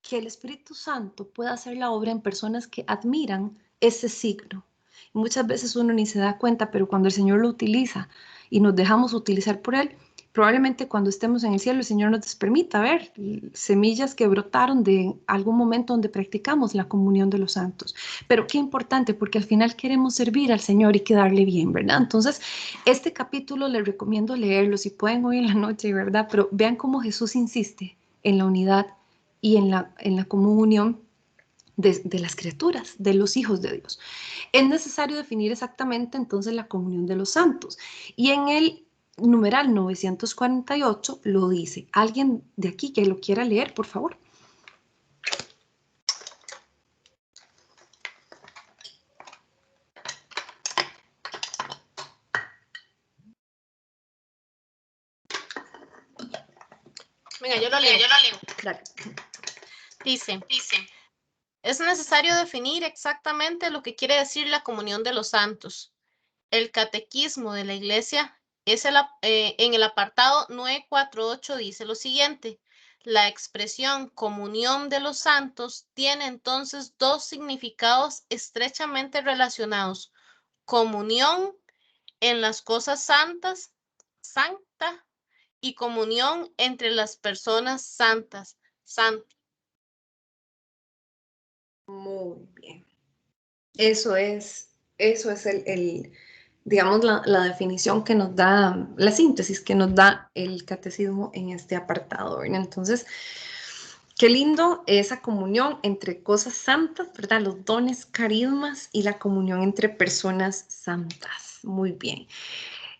que el Espíritu Santo pueda hacer la obra en personas que admiran ese signo. Muchas veces uno ni se da cuenta, pero cuando el Señor lo utiliza y nos dejamos utilizar por Él, probablemente cuando estemos en el cielo el Señor nos permita ver semillas que brotaron de algún momento donde practicamos la comunión de los santos. Pero qué importante, porque al final queremos servir al Señor y quedarle bien, ¿verdad? Entonces, este capítulo les recomiendo leerlo, si pueden hoy en la noche, ¿verdad? Pero vean cómo Jesús insiste en la unidad y en la comunión de las criaturas, de los hijos de Dios. Es necesario definir exactamente entonces la comunión de los santos. Y en el numeral 948 lo dice. ¿Alguien de aquí que lo quiera leer, por favor? Venga, yo lo leo. Dale. Dice, es necesario definir exactamente lo que quiere decir la comunión de los santos. El catequismo de la Iglesia en el apartado 948 dice lo siguiente. La expresión comunión de los santos tiene entonces dos significados estrechamente relacionados. Comunión en las cosas santas, santa, y comunión entre las personas santas, santa. Muy bien. Eso es digamos, la definición que nos da, la síntesis que nos da el catecismo en este apartado, ¿verdad? Entonces, qué lindo esa comunión entre cosas santas, ¿verdad? Los dones, carismas y la comunión entre personas santas. Muy bien.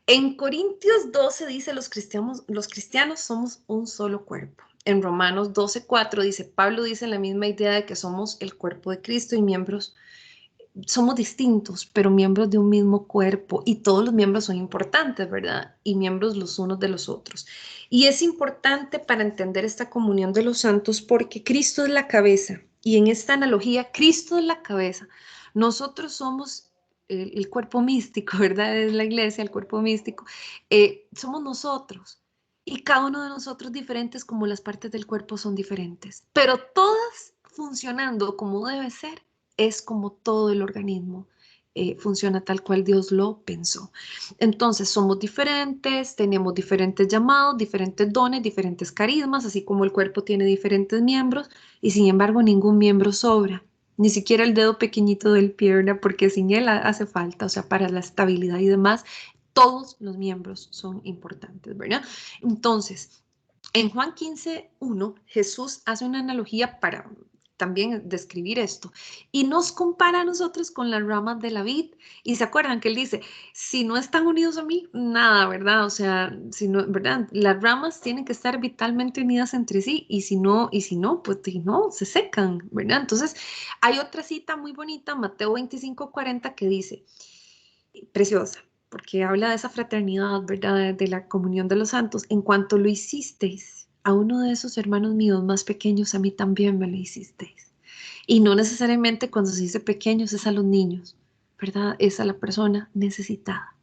En Corintios 12 dice, los cristianos somos un solo cuerpo. En Romanos 12:4 dice, Pablo dice la misma idea de que somos el cuerpo de Cristo y miembros somos distintos, pero miembros de un mismo cuerpo, y todos los miembros son importantes, ¿verdad? Y miembros los unos de los otros. Y es importante para entender esta comunión de los santos porque Cristo es la cabeza, y en esta analogía, Cristo es la cabeza. Nosotros somos el cuerpo místico, ¿verdad? Es la iglesia, el cuerpo místico. Somos nosotros. Y cada uno de nosotros diferentes, como las partes del cuerpo son diferentes, pero todas funcionando como debe ser es como todo el organismo funciona tal cual Dios lo pensó. Entonces somos diferentes, tenemos diferentes llamados, diferentes dones, diferentes carismas, así como el cuerpo tiene diferentes miembros y sin embargo ningún miembro sobra. Ni siquiera el dedo pequeñito del pie, ¿verdad? Porque sin él hace falta, o sea, para la estabilidad y demás, todos los miembros son importantes, ¿verdad? Entonces, en Juan 15:1, Jesús hace una analogía para también describir esto y nos compara a nosotros con las ramas de la vid. Y se acuerdan que él dice, si no están unidos a mí, nada, ¿verdad? O sea, si no, ¿verdad? Las ramas tienen que estar vitalmente unidas entre sí y si no, pues si no, se secan, ¿verdad? Entonces, hay otra cita muy bonita, Mateo 25:40, que dice, preciosa, porque habla de esa fraternidad, ¿verdad? De la comunión de los santos. En cuanto lo hicisteis a uno de esos hermanos míos más pequeños, a mí también me lo hicisteis. Y no necesariamente cuando se dice pequeños es a los niños, ¿verdad? Es a la persona necesitada.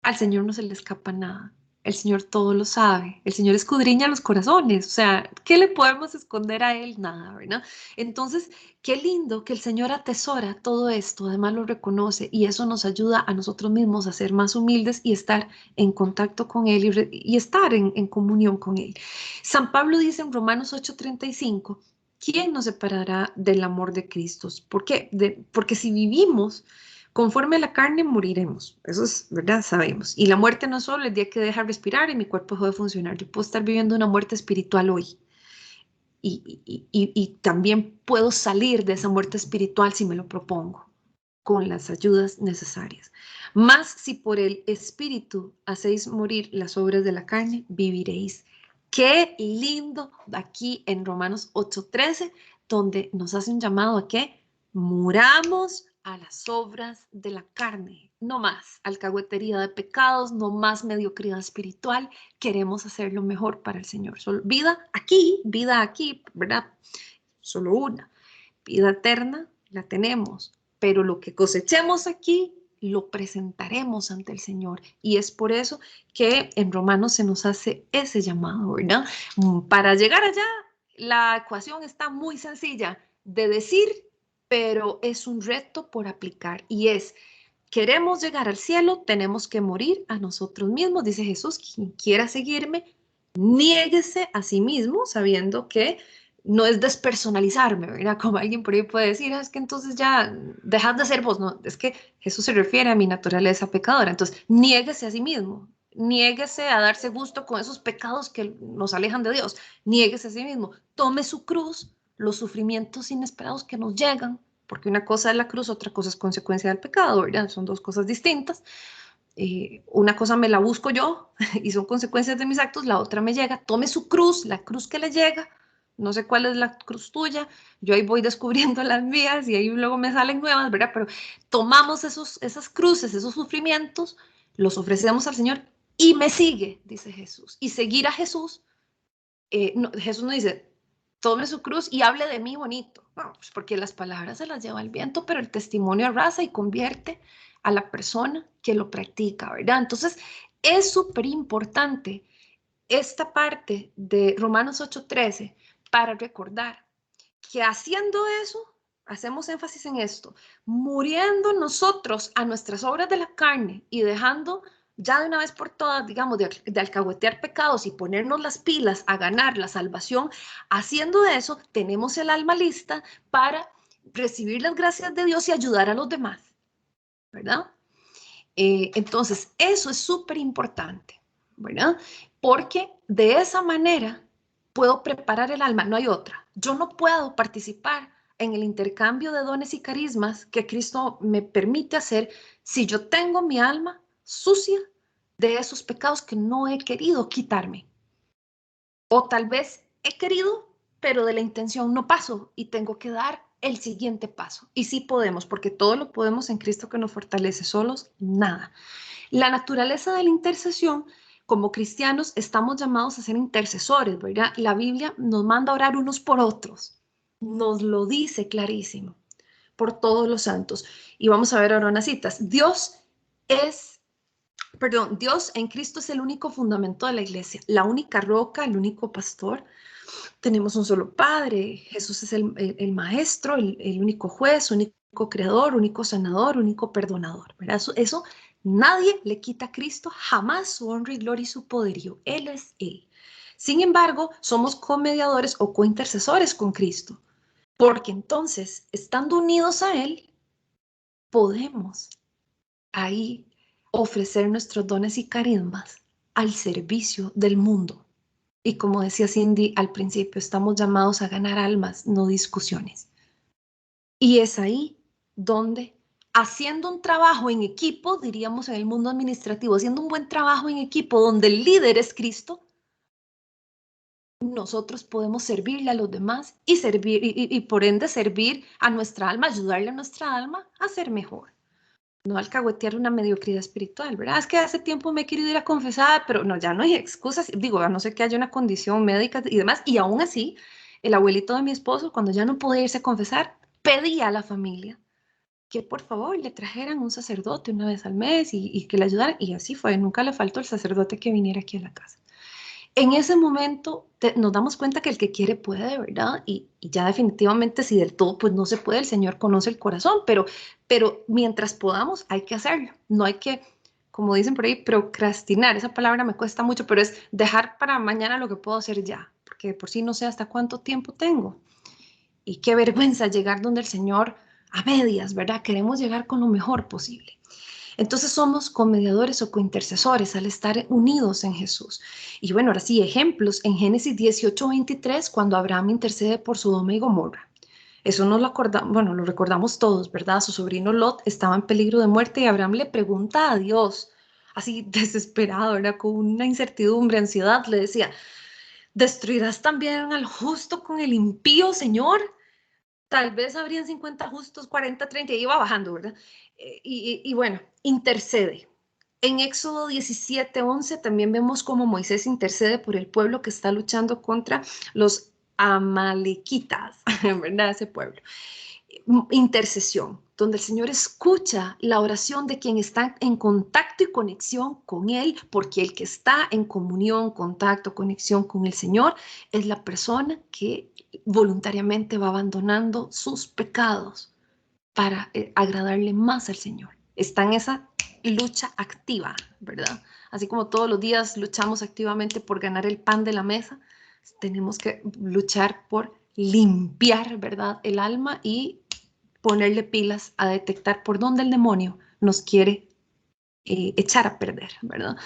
Al Señor no se le escapa nada. El Señor todo lo sabe. El Señor escudriña los corazones. O sea, ¿qué le podemos esconder a Él? Nada, ¿verdad? Entonces, qué lindo que el Señor atesora todo esto, además lo reconoce y eso nos ayuda a nosotros mismos a ser más humildes y estar en contacto con Él y estar en comunión con Él. San Pablo dice en Romanos 8:35, ¿quién nos separará del amor de Cristo? ¿Por qué? Porque si vivimos conforme a la carne moriremos, eso es verdad, sabemos. Y la muerte no es solo el día que deja respirar y mi cuerpo dejó de funcionar. Yo puedo estar viviendo una muerte espiritual hoy. Y también puedo salir de esa muerte espiritual si me lo propongo, con las ayudas necesarias. Más si por el Espíritu hacéis morir las obras de la carne, viviréis. Qué lindo aquí en Romanos 8:13, donde nos hace un llamado a que muramos a las obras de la carne, no más alcahuetería de pecados, no más mediocridad espiritual, queremos hacer lo mejor para el Señor. Solo, vida aquí, ¿verdad? Solo una. Vida eterna la tenemos, pero lo que cosechemos aquí lo presentaremos ante el Señor. Y es por eso que en Romanos se nos hace ese llamado, ¿verdad? Para llegar allá, la ecuación está muy sencilla de decir, pero es un reto por aplicar y es, queremos llegar al cielo, tenemos que morir a nosotros mismos, dice Jesús, quien quiera seguirme, niéguese a sí mismo, sabiendo que no es despersonalizarme, ¿verdad? Como alguien por ahí puede decir, es que entonces ya dejas de ser vos, no, es que Jesús se refiere a mi naturaleza pecadora, entonces niéguese a sí mismo, niéguese a darse gusto con esos pecados que nos alejan de Dios, niéguese a sí mismo, tome su cruz, los sufrimientos inesperados que nos llegan, porque una cosa es la cruz, otra cosa es consecuencia del pecado, ¿verdad? Son dos cosas distintas. Una cosa me la busco yo y son consecuencias de mis actos, la otra me llega, tome su cruz, la cruz que le llega, no sé cuál es la cruz tuya, yo ahí voy descubriendo las mías y ahí luego me salen nuevas, ¿verdad? Pero tomamos esas cruces, esos sufrimientos, los ofrecemos al Señor y me sigue, dice Jesús. Y seguir a Jesús, Jesús no dice, tome su cruz y hable de mí bonito, no, pues porque las palabras se las lleva el viento, pero el testimonio arrasa y convierte a la persona que lo practica, ¿verdad? Entonces, es súper importante esta parte de Romanos 8:13 para recordar que haciendo eso, hacemos énfasis en esto, muriendo nosotros a nuestras obras de la carne y dejando ya de una vez por todas, digamos, de alcahuetear pecados y ponernos las pilas a ganar la salvación, haciendo eso, tenemos el alma lista para recibir las gracias de Dios y ayudar a los demás, ¿verdad? Entonces, eso es súper importante, ¿verdad? Porque de esa manera puedo preparar el alma, no hay otra. Yo no puedo participar en el intercambio de dones y carismas que Cristo me permite hacer si yo tengo mi alma sucia de esos pecados que no he querido quitarme. O tal vez he querido, pero de la intención no paso y tengo que dar el siguiente paso. Y sí podemos, porque todo lo podemos en Cristo que nos fortalece, solos nada. La naturaleza de la intercesión, como cristianos, estamos llamados a ser intercesores, ¿verdad? La Biblia nos manda a orar unos por otros, nos lo dice clarísimo, por todos los santos. Y vamos a ver ahora unas citas. Dios en Cristo es el único fundamento de la iglesia, la única roca, el único pastor. Tenemos un solo Padre, Jesús es el Maestro, el único juez, único creador, único sanador, único perdonador, ¿verdad? Eso nadie le quita a Cristo jamás su honra y gloria y su poderío. Él es Él. Sin embargo, somos comediadores o cointercesores con Cristo, porque entonces, estando unidos a Él, podemos ahí ofrecer nuestros dones y carismas al servicio del mundo. Y como decía Cindy al principio, estamos llamados a ganar almas, no discusiones. Y es ahí donde, haciendo un trabajo en equipo, diríamos en el mundo administrativo, haciendo un buen trabajo en equipo donde el líder es Cristo, nosotros podemos servirle a los demás y servir y por ende servir a nuestra alma, ayudarle a nuestra alma a ser mejor. No alcahuetear una mediocridad espiritual, ¿verdad? Es que hace tiempo me he querido ir a confesar, pero no, ya no hay excusas. Digo, a no ser que haya una condición médica y demás. Y aún así, el abuelito de mi esposo, cuando ya no podía irse a confesar, pedía a la familia que por favor le trajeran un sacerdote una vez al mes y que le ayudaran. Y así fue, nunca le faltó el sacerdote que viniera aquí a la casa. En ese momento nos damos cuenta que el que quiere puede, ¿verdad? Y ya definitivamente si del todo pues no se puede, el Señor conoce el corazón, pero mientras podamos hay que hacerlo. No hay que, como dicen por ahí, procrastinar. Esa palabra me cuesta mucho, pero es dejar para mañana lo que puedo hacer ya, porque de por sí no sé hasta cuánto tiempo tengo. Y qué vergüenza llegar donde el Señor a medias, ¿verdad? Queremos llegar con lo mejor posible. Entonces somos comediadores o cointercesores al estar unidos en Jesús. Y bueno, ahora sí, ejemplos en Génesis 18:23, cuando Abraham intercede por Sodoma y Gomorra. Eso no lo acordamos, bueno, lo recordamos todos, ¿verdad? Su sobrino Lot estaba en peligro de muerte y Abraham le pregunta a Dios, así desesperado, ¿verdad? Con una incertidumbre, ansiedad, le decía, ¿destruirás también al justo con el impío, Señor? Tal vez habrían 50 justos, 40, 30, y iba bajando, ¿verdad? Y bueno, intercede. En Éxodo 17:11 también vemos cómo Moisés intercede por el pueblo que está luchando contra los amalequitas, ¿verdad? Ese pueblo. Intercesión, donde el Señor escucha la oración de quien está en contacto y conexión con Él, porque el que está en comunión, contacto, conexión con el Señor es la persona que voluntariamente va abandonando sus pecados para agradarle más al Señor. Está en esa lucha activa, ¿verdad? Así como todos los días luchamos activamente por ganar el pan de la mesa, tenemos que luchar por limpiar, ¿verdad? El alma y ponerle pilas a detectar por dónde el demonio nos quiere echar a perder, ¿verdad?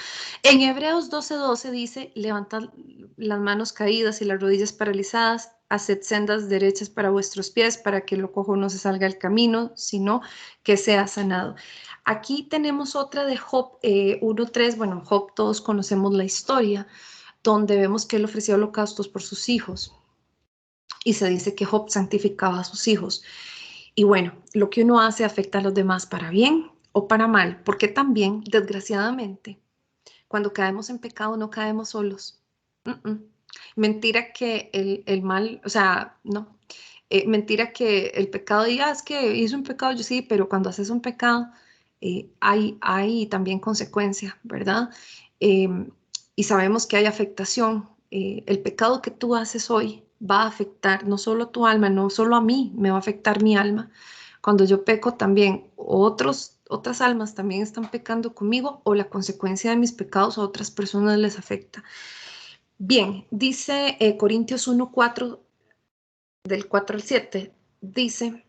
En Hebreos 12:12 dice, levantad las manos caídas y las rodillas paralizadas, haced sendas derechas para vuestros pies, para que lo cojo no se salga del camino, sino que sea sanado. Aquí tenemos otra de Job 1:3, bueno, Job todos conocemos la historia, donde vemos que él ofrecía holocaustos por sus hijos, y se dice que Job santificaba a sus hijos. Y bueno, lo que uno hace afecta a los demás para bien o para mal, porque también, desgraciadamente, cuando caemos en pecado no caemos solos. Mentira que el mal, o sea, no. Mentira que el pecado diga, es que hizo un pecado, yo sí, pero cuando haces un pecado hay también consecuencia, ¿verdad? Eh, y sabemos que hay afectación. El pecado que tú haces hoy va a afectar no solo tu alma, no solo a mí, me va a afectar mi alma. Cuando yo peco también, otras almas también están pecando conmigo o la consecuencia de mis pecados a otras personas les afecta. Bien, dice Corintios 1:4, del 4 al 7, dice,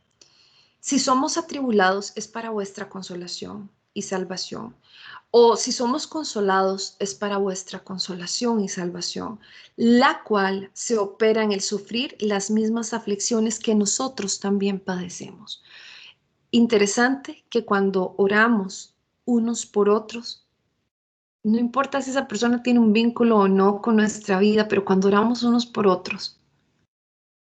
si somos atribulados es para vuestra consolación y salvación. O si somos consolados es para vuestra consolación y salvación, la cual se opera en el sufrir las mismas aflicciones que nosotros también padecemos. Interesante que cuando oramos unos por otros, no importa si esa persona tiene un vínculo o no con nuestra vida, pero cuando oramos unos por otros,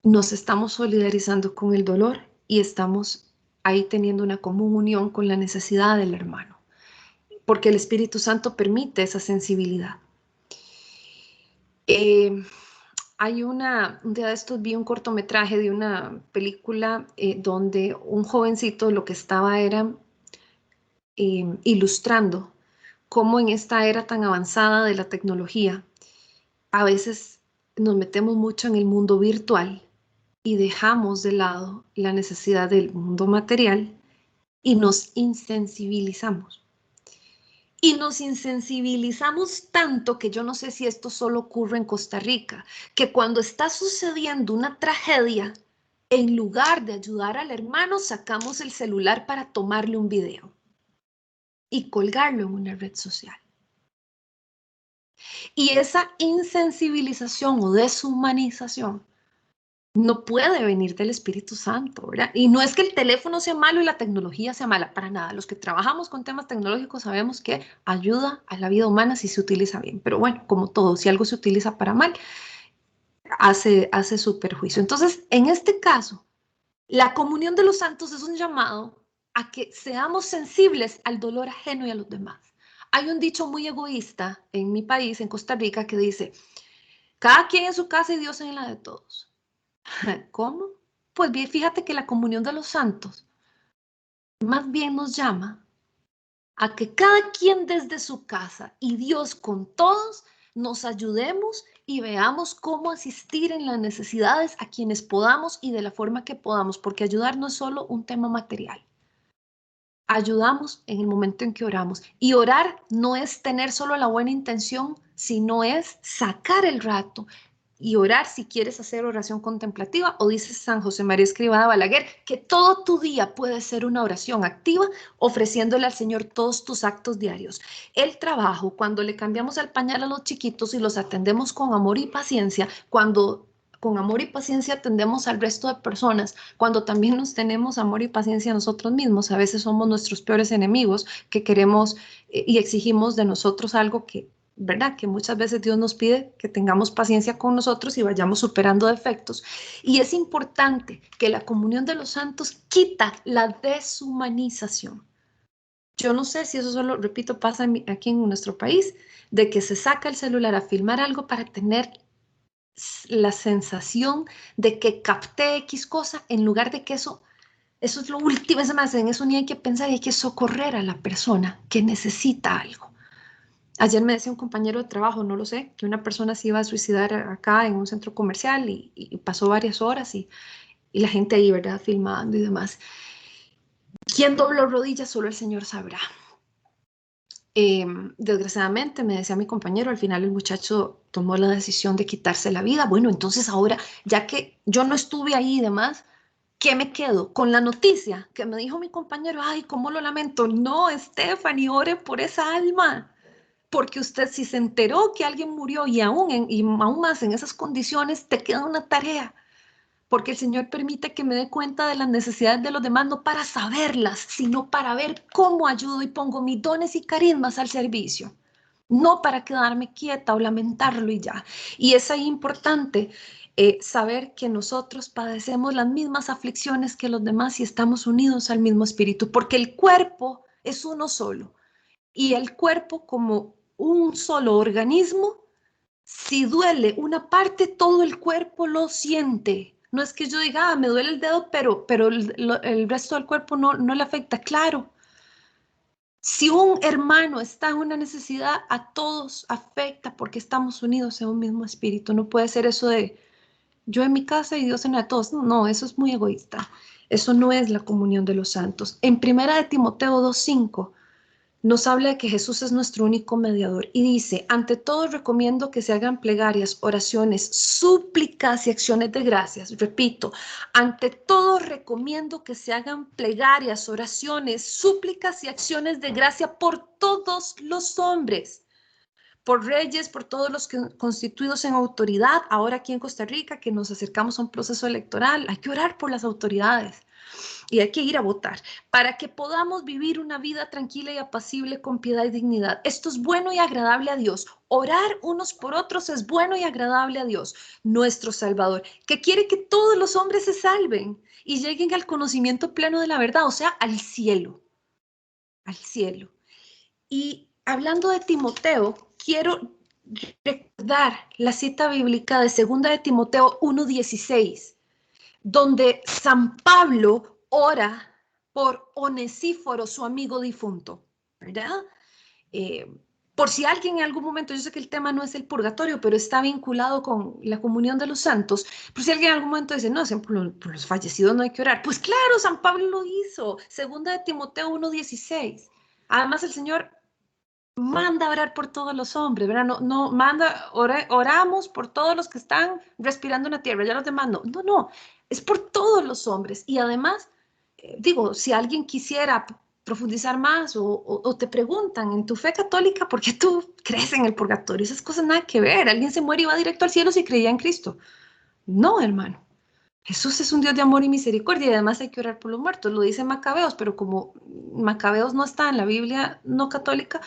nos estamos solidarizando con el dolor y estamos ahí teniendo una común unión con la necesidad del hermano, porque el Espíritu Santo permite esa sensibilidad. Hay un día de estos vi un cortometraje de una película donde un jovencito lo que estaba era ilustrando cómo en esta era tan avanzada de la tecnología, a veces nos metemos mucho en el mundo virtual y dejamos de lado la necesidad del mundo material y nos insensibilizamos. Y nos insensibilizamos tanto que yo no sé si esto solo ocurre en Costa Rica, que cuando está sucediendo una tragedia, en lugar de ayudar al hermano, sacamos el celular para tomarle un video y colgarlo en una red social. Y esa insensibilización o deshumanización no puede venir del Espíritu Santo, ¿verdad? Y no es que el teléfono sea malo y la tecnología sea mala, para nada. Los que trabajamos con temas tecnológicos sabemos que ayuda a la vida humana si se utiliza bien. Pero bueno, como todo, si algo se utiliza para mal, hace su perjuicio. Entonces, en este caso, la comunión de los santos es un llamado a que seamos sensibles al dolor ajeno y a los demás. Hay un dicho muy egoísta en mi país, en Costa Rica, que dice, cada quien en su casa y Dios en la de todos. ¿Cómo? Pues bien, fíjate que la comunión de los santos más bien nos llama a que cada quien desde su casa y Dios con todos nos ayudemos y veamos cómo asistir en las necesidades a quienes podamos y de la forma que podamos, porque ayudar no es solo un tema material. Ayudamos en el momento en que oramos. Y orar no es tener solo la buena intención, sino es sacar el rato y orar si quieres hacer oración contemplativa, o dice San José María Escrivá de Balaguer, que todo tu día puede ser una oración activa, ofreciéndole al Señor todos tus actos diarios. El trabajo, cuando le cambiamos el pañal a los chiquitos y los atendemos con amor y paciencia, cuando con amor y paciencia atendemos al resto de personas, cuando también nos tenemos amor y paciencia a nosotros mismos, a veces somos nuestros peores enemigos que queremos y exigimos de nosotros algo que, ¿verdad? Que muchas veces Dios nos pide que tengamos paciencia con nosotros y vayamos superando defectos. Y es importante que la comunión de los santos quita la deshumanización. Yo no sé si eso solo, repito, pasa aquí en nuestro país, de que se saca el celular a filmar algo para tener la sensación de que capté X cosa en lugar de que eso es lo último, es más, en eso ni hay que pensar, hay que socorrer a la persona que necesita algo. Ayer me decía un compañero de trabajo, no lo sé, que una persona se iba a suicidar acá en un centro comercial y pasó varias horas y la gente ahí, ¿verdad? Filmando y demás. ¿Quién dobló rodillas? Solo el Señor sabrá. Desgraciadamente, me decía mi compañero, al final el muchacho tomó la decisión de quitarse la vida. Bueno, entonces ahora, ya que yo no estuve ahí y demás, ¿qué me quedo? Con la noticia que me dijo mi compañero, ay, cómo lo lamento. No, Stephanie, ore por esa alma. Porque usted si se enteró que alguien murió y aún más en esas condiciones, te queda una tarea. Porque el Señor permite que me dé cuenta de las necesidades de los demás, no para saberlas, sino para ver cómo ayudo y pongo mis dones y carismas al servicio. No para quedarme quieta o lamentarlo y ya. Y es ahí importante saber que nosotros padecemos las mismas aflicciones que los demás y estamos unidos al mismo espíritu, porque el cuerpo es uno solo. Y el cuerpo como un solo organismo, si duele una parte, todo el cuerpo lo siente. No es que yo diga, me duele el dedo, pero el resto del cuerpo no le afecta. Claro, si un hermano está en una necesidad, a todos afecta porque estamos unidos en un mismo espíritu. No puede ser eso de yo en mi casa y Dios en la de todos. No, eso es muy egoísta. Eso no es la comunión de los santos. En 1 Timoteo 2:5 nos habla de que Jesús es nuestro único mediador y dice, ante todo recomiendo que se hagan plegarias, oraciones, súplicas y acciones de gracias. Repito, ante todo recomiendo que se hagan plegarias, oraciones, súplicas y acciones de gracia por todos los hombres, por reyes, por todos los que constituidos en autoridad. Ahora aquí en Costa Rica, que nos acercamos a un proceso electoral, hay que orar por las autoridades. Y hay que ir a votar para que podamos vivir una vida tranquila y apacible con piedad y dignidad. Esto es bueno y agradable a Dios. Orar unos por otros es bueno y agradable a Dios, nuestro Salvador, que quiere que todos los hombres se salven y lleguen al conocimiento pleno de la verdad, o sea, al cielo. Al cielo. Y hablando de Timoteo, quiero recordar la cita bíblica de 2 de Timoteo 1:16, donde San Pablo ora por Onesíforo, su amigo difunto, ¿verdad? Por si alguien en algún momento, yo sé que el tema no es el purgatorio, pero está vinculado con la comunión de los santos, por si alguien en algún momento dice, no, por los fallecidos no hay que orar. Pues claro, San Pablo lo hizo, segunda de Timoteo 1:16. Además, el Señor manda a orar por todos los hombres, ¿verdad? No manda, oramos por todos los que están respirando en la tierra, ya los demás no, es por todos los hombres. Y además, digo, si alguien quisiera profundizar más o te preguntan en tu fe católica, ¿por qué tú crees en el purgatorio? Esas cosas nada que ver, alguien se muere y va directo al cielo si creía en Cristo. No, hermano. Jesús es un Dios de amor y misericordia y además hay que orar por los muertos, lo dice Macabeos, pero como Macabeos no está en la Biblia no católica,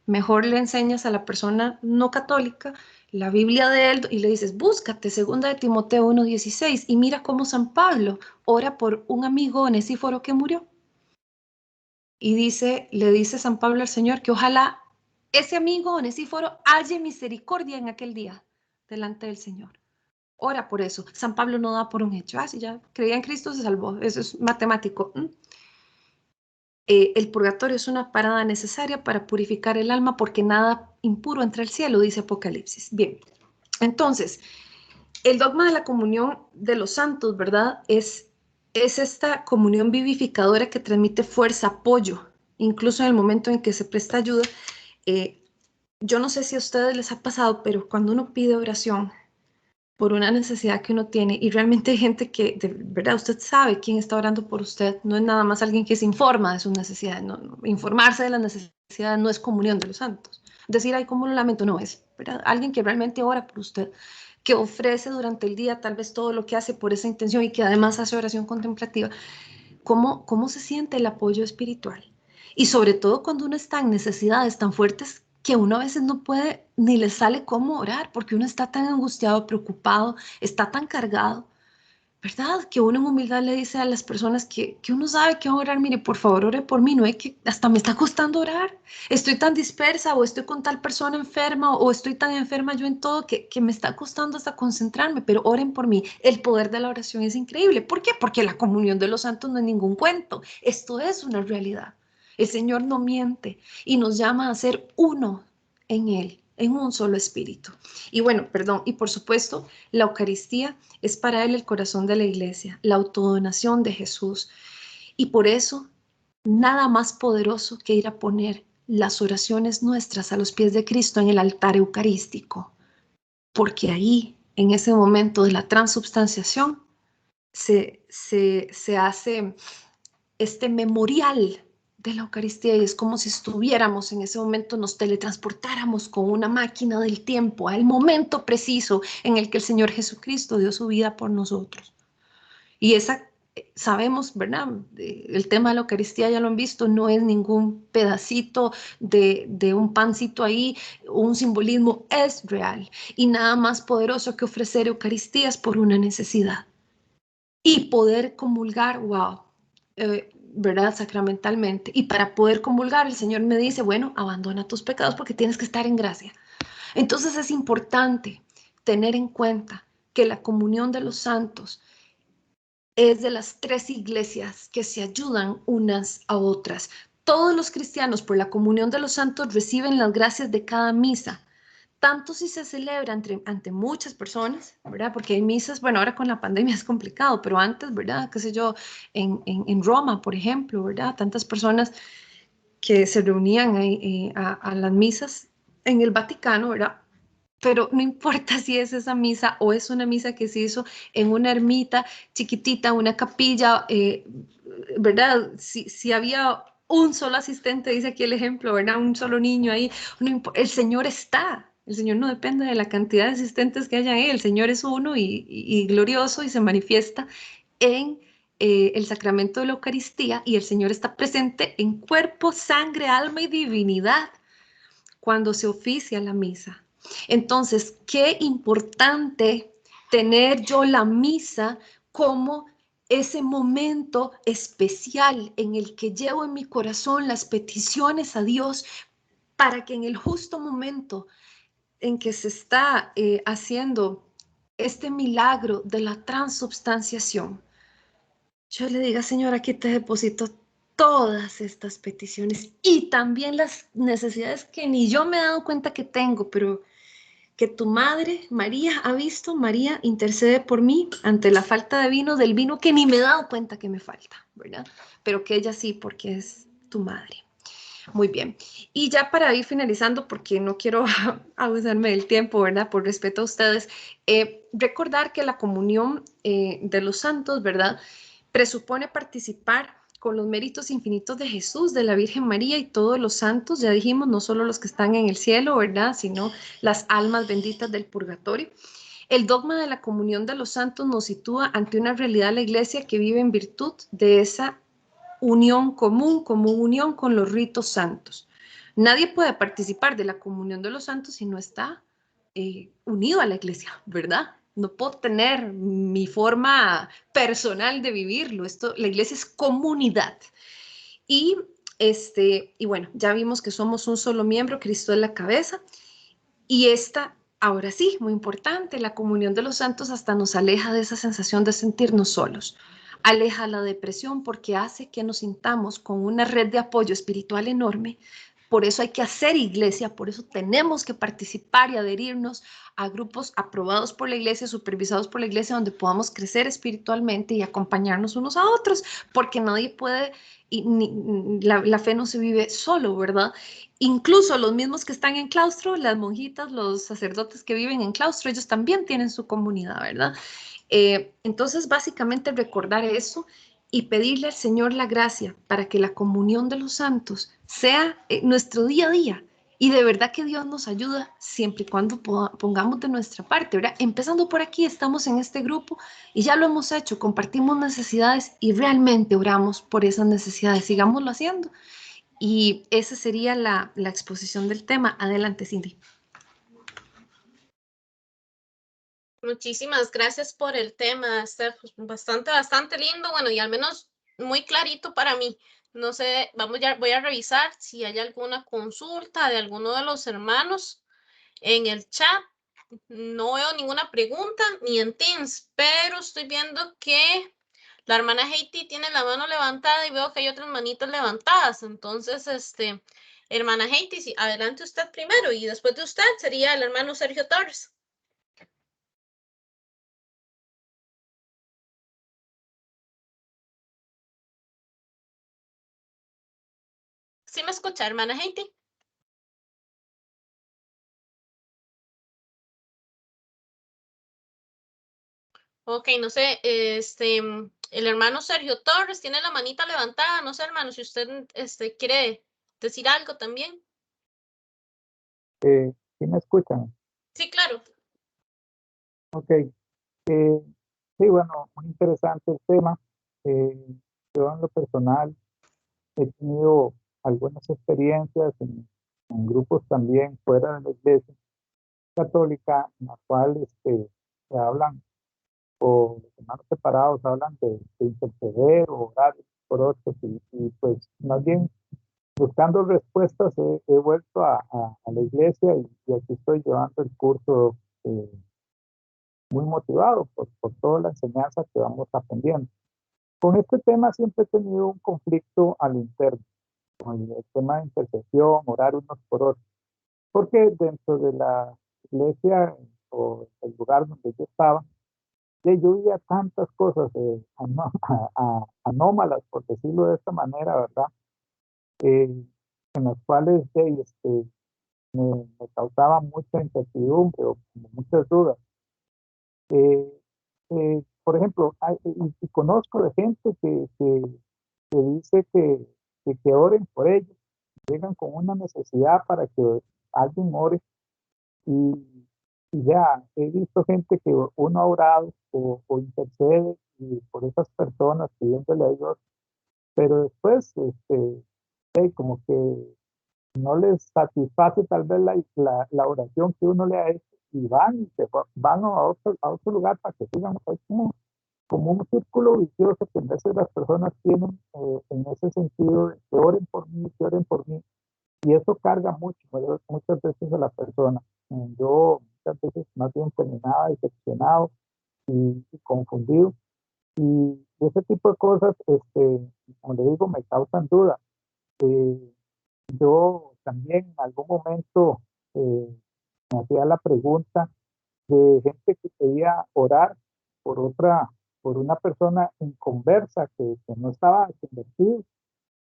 mejor le enseñas a la persona no católica la Biblia de él y le dices, búscate segunda de Timoteo 1:16 y mira cómo San Pablo ora por un amigo Onesíforo que murió. Y le dice San Pablo al Señor que ojalá ese amigo Onesíforo halle misericordia en aquel día delante del Señor. Ora por eso. San Pablo no da por un hecho. Si ya creía en Cristo, se salvó. Eso es matemático. El purgatorio es una parada necesaria para purificar el alma porque nada impuro entra al cielo, dice Apocalipsis. Bien, entonces, el dogma de la comunión de los santos, ¿verdad? Es esta comunión vivificadora que transmite fuerza, apoyo, incluso en el momento en que se presta ayuda. Yo no sé si a ustedes les ha pasado, pero cuando uno pide oración por una necesidad que uno tiene y realmente hay gente que, de verdad, usted sabe quién está orando por usted, no es nada más alguien que se informa de sus necesidades, informarse de las necesidades no es comunión de los santos. Decir, ay, cómo lo lamento, no es, ¿verdad? Alguien que realmente ora por usted, que ofrece durante el día tal vez todo lo que hace por esa intención y que además hace oración contemplativa, ¿cómo se siente el apoyo espiritual? Y sobre todo cuando uno está en necesidades tan fuertes que uno a veces no puede ni le sale cómo orar porque uno está tan angustiado, preocupado, está tan cargado, ¿verdad? Que uno en humildad le dice a las personas que uno sabe que va a orar, mire, por favor, ore por mí, no es que hasta me está costando orar, estoy tan dispersa o estoy con tal persona enferma o estoy tan enferma yo en todo que me está costando hasta concentrarme, pero oren por mí. El poder de la oración es increíble. ¿Por qué? Porque la comunión de los santos no es ningún cuento, esto es una realidad. El Señor no miente y nos llama a ser uno en Él, en un solo espíritu. Y bueno, perdón, y por supuesto, la Eucaristía es para Él el corazón de la iglesia, la autodonación de Jesús. Y por eso, nada más poderoso que ir a poner las oraciones nuestras a los pies de Cristo en el altar eucarístico, porque ahí, en ese momento de la transubstanciación, se hace este memorial de la Eucaristía y es como si estuviéramos en ese momento, nos teletransportáramos con una máquina del tiempo al momento preciso en el que el Señor Jesucristo dio su vida por nosotros. Y sabemos, ¿verdad? El tema de la Eucaristía ya lo han visto, no es ningún pedacito de un pancito ahí, un simbolismo, es real. Y nada más poderoso que ofrecer Eucaristías por una necesidad. Y poder comulgar, wow, ¿verdad? Sacramentalmente. Y para poder comulgar, el Señor me dice, bueno, abandona tus pecados porque tienes que estar en gracia. Entonces es importante tener en cuenta que la comunión de los santos es de las tres iglesias que se ayudan unas a otras. Todos los cristianos por la comunión de los santos reciben las gracias de cada misa, tanto si se celebra ante muchas personas, ¿verdad? Porque hay misas, bueno, ahora con la pandemia es complicado, pero antes, ¿verdad? Qué sé yo, en Roma, por ejemplo, ¿verdad? Tantas personas que se reunían a las misas en el Vaticano, ¿verdad? Pero no importa si es esa misa o es una misa que se hizo en una ermita chiquitita, una capilla, ¿verdad? Si había un solo asistente, dice aquí el ejemplo, ¿verdad? Un solo niño ahí, el Señor está. El Señor no depende de la cantidad de asistentes que haya ahí, el Señor es uno y glorioso y se manifiesta en el sacramento de la Eucaristía y el Señor está presente en cuerpo, sangre, alma y divinidad cuando se oficia la misa. Entonces, qué importante tener yo la misa como ese momento especial en el que llevo en mi corazón las peticiones a Dios para que en el justo momento en que se está haciendo este milagro de la transubstanciación, yo le diga, Señor, aquí te deposito todas estas peticiones y también las necesidades que ni yo me he dado cuenta que tengo, pero que tu madre, María, ha visto. María intercede por mí ante la falta de vino, del vino que ni me he dado cuenta que me falta, ¿verdad? Pero que ella sí, porque es tu madre. Muy bien. Y ya para ir finalizando, porque no quiero abusarme del tiempo, ¿verdad? Por respeto a ustedes, recordar que la comunión de los santos, ¿verdad? Presupone participar con los méritos infinitos de Jesús, de la Virgen María y todos los santos, ya dijimos, no solo los que están en el cielo, ¿verdad? Sino las almas benditas del purgatorio. El dogma de la comunión de los santos nos sitúa ante una realidad de la Iglesia que vive en virtud de esa unión común con los ritos santos. Nadie puede participar de la comunión de los santos si no está unido a la Iglesia, ¿verdad? No puedo tener mi forma personal de vivirlo. La Iglesia es comunidad. Y, y bueno, ya vimos que somos un solo miembro, Cristo es la cabeza. Y ahora sí, muy importante, la comunión de los santos hasta nos aleja de esa sensación de sentirnos solos. Aleja la depresión porque hace que nos sintamos con una red de apoyo espiritual enorme. Por eso hay que hacer iglesia, por eso tenemos que participar y adherirnos a grupos aprobados por la iglesia, supervisados por la iglesia, donde podamos crecer espiritualmente y acompañarnos unos a otros, porque nadie puede, la fe no se vive solo, ¿verdad? Incluso los mismos que están en claustro, las monjitas, los sacerdotes que viven en claustro, ellos también tienen su comunidad, ¿verdad? Entonces, básicamente recordar eso y pedirle al Señor la gracia para que la comunión de los santos sea nuestro día a día. Y de verdad que Dios nos ayuda siempre y cuando pongamos de nuestra parte, ¿verdad? Empezando por aquí, estamos en este grupo y ya lo hemos hecho, compartimos necesidades y realmente oramos por esas necesidades. Sigámoslo haciendo. Y esa sería la exposición del tema. Adelante, Cindy. Muchísimas gracias por el tema, Steph. Bastante lindo, bueno, y al menos muy clarito para mí. No sé, voy a revisar si hay alguna consulta de alguno de los hermanos en el chat. No veo ninguna pregunta ni en Teams, pero estoy viendo que la hermana Haiti tiene la mano levantada y veo que hay otras manitas levantadas. Entonces, hermana Haiti, sí, adelante usted primero y después de usted sería el hermano Sergio Torres. ¿Sí me escucha, hermana Haiti? Ok, no sé, el hermano Sergio Torres tiene la manita levantada, no sé, hermano, si usted quiere decir algo también. ¿Sí me escuchan? Sí, claro. Ok. Sí, bueno, muy interesante el tema. Yo en lo personal he tenido algunas experiencias en grupos también fuera de la iglesia católica, en la cual se hablan, o los hermanos separados hablan de interceder o orar por otros, y pues más bien buscando respuestas he vuelto a la iglesia y aquí estoy llevando el curso muy motivado por toda la enseñanza que vamos aprendiendo. Con este tema siempre he tenido un conflicto al interno, con el tema de intercesión, orar unos por otros, porque dentro de la iglesia o el lugar donde yo estaba, yo veía tantas cosas anómalas, por decirlo de esta manera, ¿verdad? En las cuales me causaba mucha incertidumbre o muchas dudas. Por ejemplo, y conozco de gente que dice que oren por ellos, llegan con una necesidad para que alguien ore y, y ya he visto gente que uno ha orado o intercede y por esas personas pidiéndole a Dios, pero después como que no les satisface tal vez la oración que uno le ha hecho y van a otro lugar para que sigan. Es como un círculo vicioso que a veces las personas tienen en ese sentido de que oren por mí, y eso carga mucho, muchas veces a la persona. Yo muchas veces más bien terminaba decepcionado y confundido, y ese tipo de cosas, como le digo, me causan duda. Yo también en algún momento me hacía la pregunta de gente que quería orar por por una persona inconversa que no estaba convertido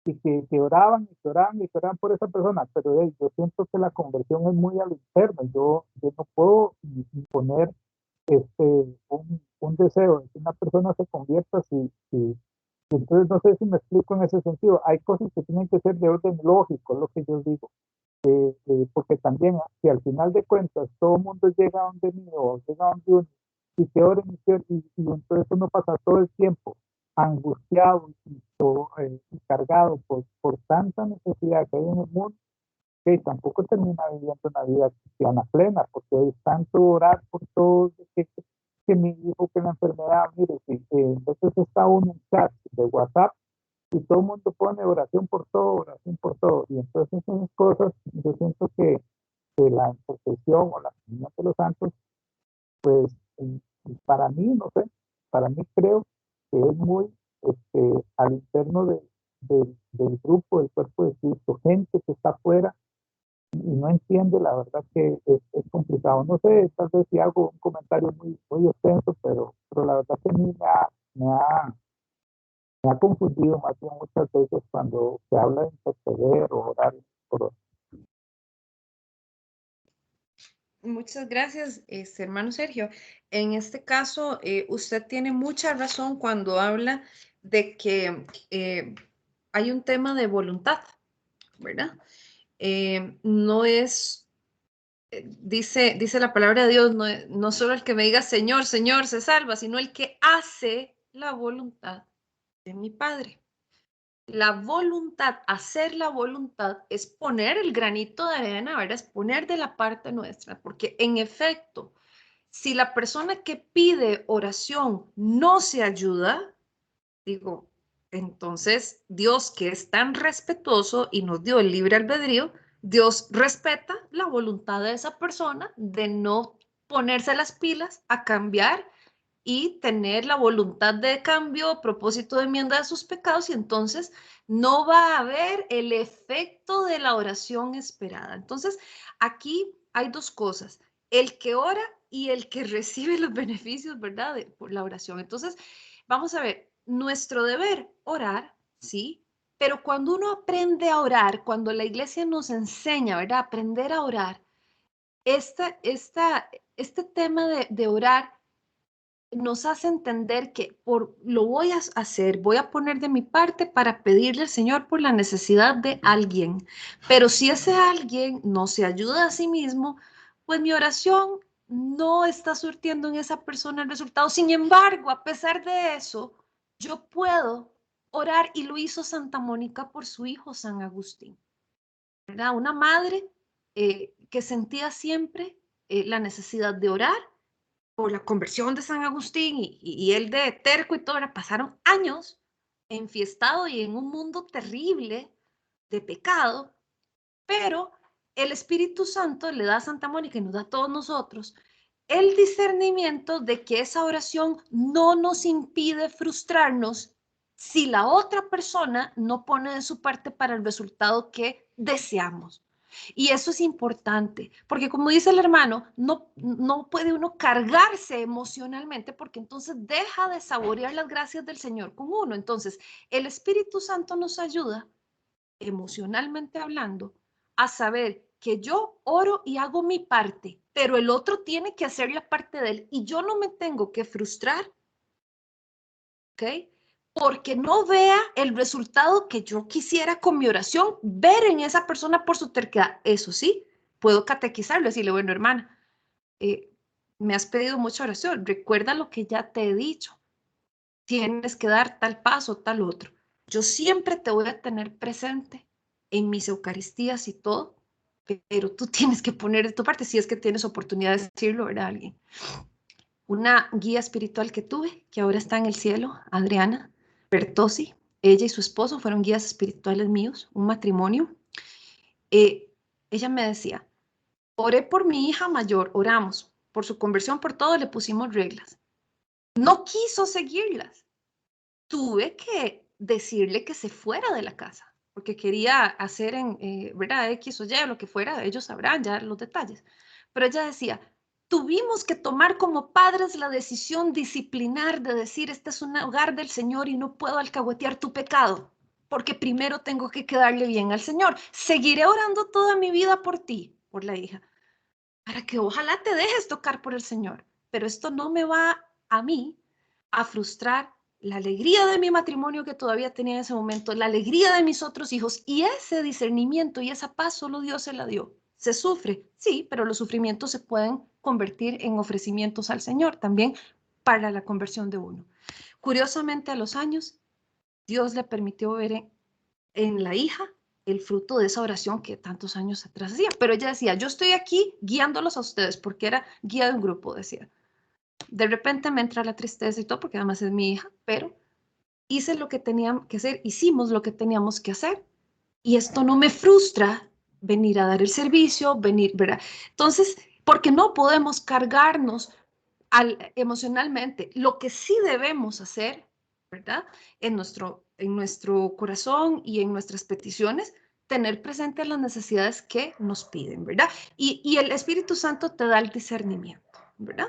y que oraban y que oraban y que oraban por esa persona, pero yo siento que la conversión es muy al interno. Yo no puedo imponer un deseo de que una persona se convierta si entonces no sé si me explico en ese sentido. Hay cosas que tienen que ser de orden lógico, es lo que yo digo. Porque también, si al final de cuentas todo el mundo llega a donde mí o llega a donde uno, y te oren y entonces uno pasa todo el tiempo angustiado y cargado por tanta necesidad que hay en el mundo, que tampoco termina viviendo una vida cristiana plena, porque es tanto orar por todos, que mi hijo, que la enfermedad, mire, entonces está uno en chat de WhatsApp y todo el mundo pone oración por todo, y entonces esas cosas, yo siento que la intercesión o la comunión de los santos, pues para mí, no sé, para mí creo que es muy al interno del grupo, del cuerpo de Cristo, gente que está afuera y no entiende, la verdad que es complicado. No sé, tal vez si hago un comentario muy extenso, pero la verdad que a mí me ha confundido más bien muchas veces cuando se habla de interceder o orar por otros. Muchas gracias, hermano Sergio. En este caso, usted tiene mucha razón cuando habla de que hay un tema de voluntad, ¿verdad? No es, dice la palabra de Dios, no solo el que me diga Señor, Señor se salva, sino el que hace la voluntad de mi Padre. La voluntad, hacer la voluntad es poner el granito de arena, ¿verdad? Es poner de la parte nuestra, porque en efecto, si la persona que pide oración no se ayuda, digo, entonces Dios, que es tan respetuoso y nos dio el libre albedrío, Dios respeta la voluntad de esa persona de no ponerse las pilas a cambiar y tener la voluntad de cambio, propósito de enmienda de sus pecados, y entonces no va a haber el efecto de la oración esperada. Entonces, aquí hay dos cosas, el que ora y el que recibe los beneficios, ¿verdad? Por la oración. Entonces, vamos a ver, nuestro deber, orar, ¿sí? Pero cuando uno aprende a orar, cuando la iglesia nos enseña, ¿verdad? Aprender a orar, este tema de orar nos hace entender que lo voy a hacer, voy a poner de mi parte para pedirle al Señor por la necesidad de alguien. Pero si ese alguien no se ayuda a sí mismo, pues mi oración no está surtiendo en esa persona el resultado. Sin embargo, a pesar de eso, yo puedo orar, y lo hizo Santa Mónica por su hijo San Agustín, ¿verdad? Una madre que sentía siempre la necesidad de orar por la conversión de San Agustín, y él de terco y todo, pasaron años enfiestado y en un mundo terrible de pecado, pero el Espíritu Santo le da a Santa Mónica y nos da a todos nosotros el discernimiento de que esa oración no nos impide frustrarnos si la otra persona no pone de su parte para el resultado que deseamos. Y eso es importante, porque como dice el hermano, no puede uno cargarse emocionalmente, porque entonces deja de saborear las gracias del Señor con uno. Entonces, el Espíritu Santo nos ayuda, emocionalmente hablando, a saber que yo oro y hago mi parte, pero el otro tiene que hacer la parte de él, y yo no me tengo que frustrar, ¿ok? Porque no vea el resultado que yo quisiera con mi oración ver en esa persona por su terquedad. Eso sí, puedo catequizarlo, decirle, bueno, hermana, me has pedido mucha oración, recuerda lo que ya te he dicho, tienes que dar tal paso, tal otro. Yo siempre te voy a tener presente en mis Eucaristías y todo, pero tú tienes que poner de tu parte si es que tienes oportunidad de decirlo, ¿verdad? A alguien. Una guía espiritual que tuve, que ahora está en el cielo, Adriana Bertossi, ella y su esposo fueron guías espirituales míos, un matrimonio. Ella me decía, oré por mi hija mayor, oramos por su conversión, por todo, le pusimos reglas. No quiso seguirlas. tuve que decirle que se fuera de la casa, porque quería hacer ¿verdad? X o Y, lo que fuera, ellos sabrán ya los detalles. Pero ella decía, tuvimos que tomar como padres la decisión disciplinar de decir, este es un hogar del Señor y no puedo alcahuetear tu pecado, porque primero tengo que quedarle bien al Señor. Seguiré orando toda mi vida por ti, por la hija, para que ojalá te dejes tocar por el Señor, pero esto no me va a mí a frustrar la alegría de mi matrimonio que todavía tenía en ese momento, la alegría de mis otros hijos, y ese discernimiento y esa paz solo Dios se la dio. Se sufre, sí, pero los sufrimientos se pueden convertir en ofrecimientos al Señor también para la conversión de uno. Curiosamente, a los años, Dios le permitió ver en la hija el fruto de esa oración que tantos años atrás hacía. Pero ella decía, yo estoy aquí guiándolos a ustedes, porque era guía de un grupo, decía. De repente me entra la tristeza y todo, porque además es mi hija, pero hice lo que tenía que hacer, hicimos lo que teníamos que hacer, y esto no me frustra venir a dar el servicio, venir, ¿verdad? Entonces, porque no podemos cargarnos emocionalmente. Lo que sí debemos hacer, ¿verdad? En nuestro corazón y en nuestras peticiones, tener presente las necesidades que nos piden, ¿verdad? Y el Espíritu Santo te da el discernimiento, ¿verdad?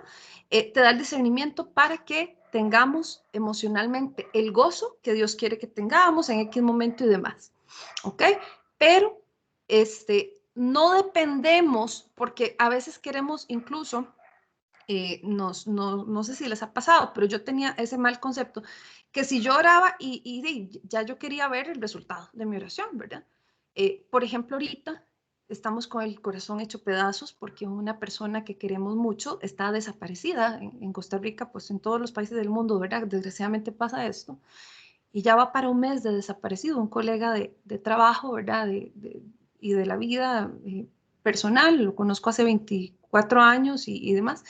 Te da el discernimiento para que tengamos emocionalmente el gozo que Dios quiere que tengamos en X momento y demás, ¿ok? Pero no dependemos, porque a veces queremos incluso no sé si les ha pasado, pero yo tenía ese mal concepto, que si yo oraba y ya yo quería ver el resultado de mi oración, ¿verdad? Por ejemplo, ahorita estamos con el corazón hecho pedazos porque una persona que queremos mucho está desaparecida en Costa Rica, pues en todos los países del mundo, ¿verdad? Desgraciadamente pasa esto. Y ya va para un mes de desaparecido, un colega de trabajo, ¿verdad? Y de la vida personal, lo conozco hace 24 años y demás,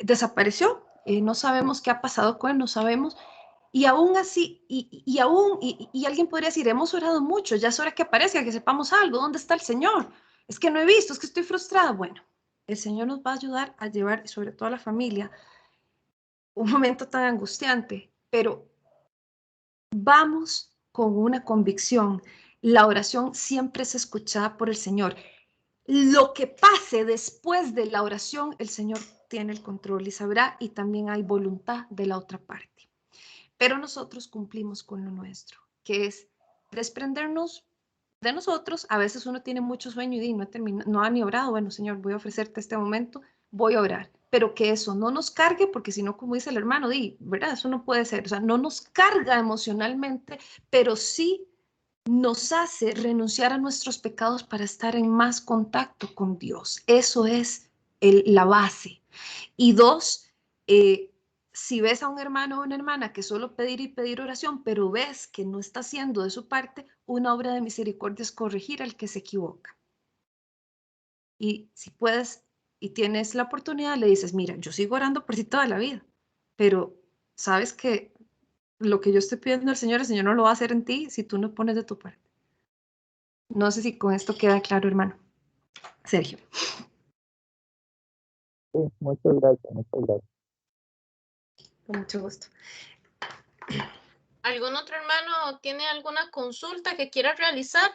desapareció, no sabemos qué ha pasado con él, no sabemos, y aún así, y alguien podría decir, hemos orado mucho, ya es hora que aparezca, que sepamos algo, ¿dónde está el Señor? Es que no he visto, es que estoy frustrada. Bueno, el Señor nos va a ayudar a llevar, sobre todo a la familia, un momento tan angustiante, pero vamos con una convicción. La oración siempre es escuchada por el Señor. Lo que pase después de la oración, el Señor tiene el control y sabrá, y también hay voluntad de la otra parte. Pero nosotros cumplimos con lo nuestro, que es desprendernos de nosotros. A veces uno tiene mucho sueño y no ha ni orado. Bueno, Señor, voy a ofrecerte este momento, voy a orar. Pero que eso no nos cargue, porque si no, como dice el hermano, ¿verdad? Eso no puede ser. O sea, no nos carga emocionalmente, pero sí nos hace renunciar a nuestros pecados para estar en más contacto con Dios. Eso es la base. Y dos, si ves a un hermano o una hermana que solo pedir y pedir oración, pero ves que no está haciendo de su parte, una obra de misericordia es corregir al que se equivoca. Y si puedes y tienes la oportunidad, le dices, mira, yo sigo orando por ti toda la vida, pero sabes que lo que yo estoy pidiendo al Señor, el Señor no lo va a hacer en ti si tú no pones de tu parte. No sé si con esto queda claro, hermano. Sergio. Sí, muchas gracias, muchas gracias. Con mucho gusto. ¿Algún otro hermano tiene alguna consulta que quiera realizar?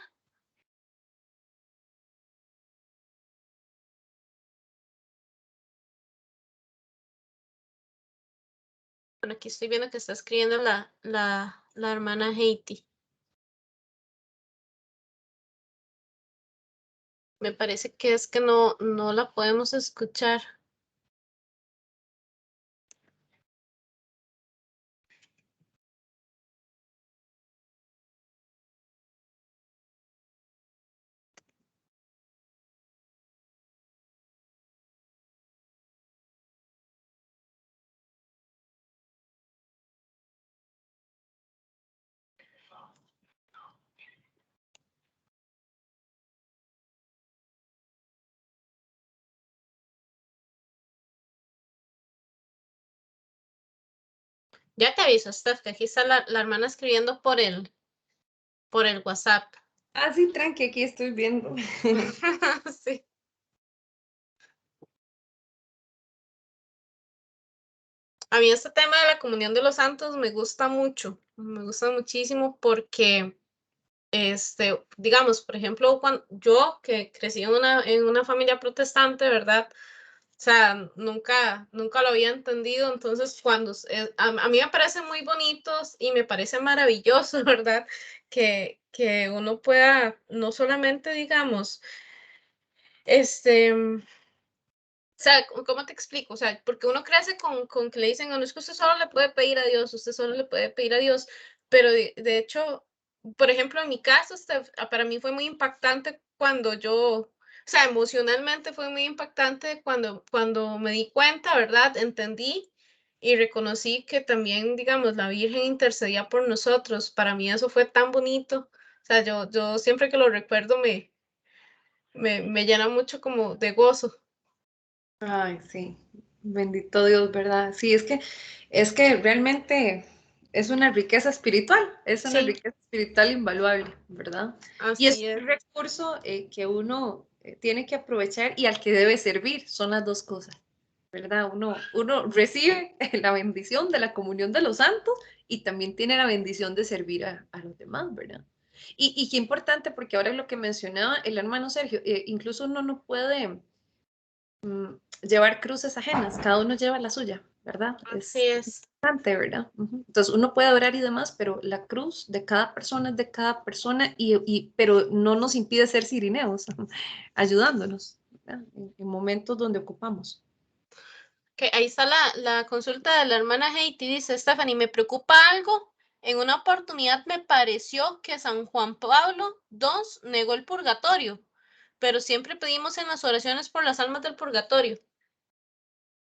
Bueno, aquí estoy viendo que está escribiendo la hermana Haiti. Me parece que es que no la podemos escuchar. Ya te aviso, Steph, que aquí está la hermana escribiendo por el WhatsApp. Ah, sí, tranqui, aquí estoy viendo. Sí. A mí este tema de la comunión de los santos me gusta mucho, me gusta muchísimo porque, digamos, por ejemplo, cuando yo que crecí en una familia protestante, ¿verdad? O sea, nunca lo había entendido, entonces a mí me parece muy bonitos y me parece maravilloso, ¿verdad? Que uno pueda, no solamente, digamos, o sea, ¿cómo te explico? O sea, porque uno crece con que le dicen, no, es que usted solo le puede pedir a Dios, usted solo le puede pedir a Dios, pero de hecho, por ejemplo, en mi caso, para mí fue muy impactante cuando o sea, emocionalmente fue muy impactante cuando me di cuenta, ¿verdad? Entendí y reconocí que también, digamos, la Virgen intercedía por nosotros. Para mí eso fue tan bonito. O sea, yo siempre que lo recuerdo me llena mucho como de gozo. Ay, sí, bendito Dios, ¿verdad? Sí, es que realmente es una riqueza espiritual, es una Sí, riqueza espiritual invaluable, ¿verdad? Y es así es. un recurso que uno tiene que aprovechar y al que debe servir, son las dos cosas, ¿verdad? Uno recibe la bendición de la comunión de los santos y también tiene la bendición de servir a los demás, ¿verdad? Y qué importante, porque ahora lo que mencionaba el hermano Sergio, incluso uno no puede llevar cruces ajenas, cada uno lleva la suya, ¿verdad? Así Es es. importante, ¿verdad? Entonces uno puede orar y demás, pero la cruz de cada persona es de cada persona, pero no nos impide ser sirineos, ayudándonos, ¿verdad? En momentos donde ocupamos. Que ahí está la consulta de la hermana Haiti. Dice, Stephanie, me preocupa algo. En una oportunidad me pareció que San Juan Pablo II negó el purgatorio, pero siempre pedimos en las oraciones por las almas del purgatorio.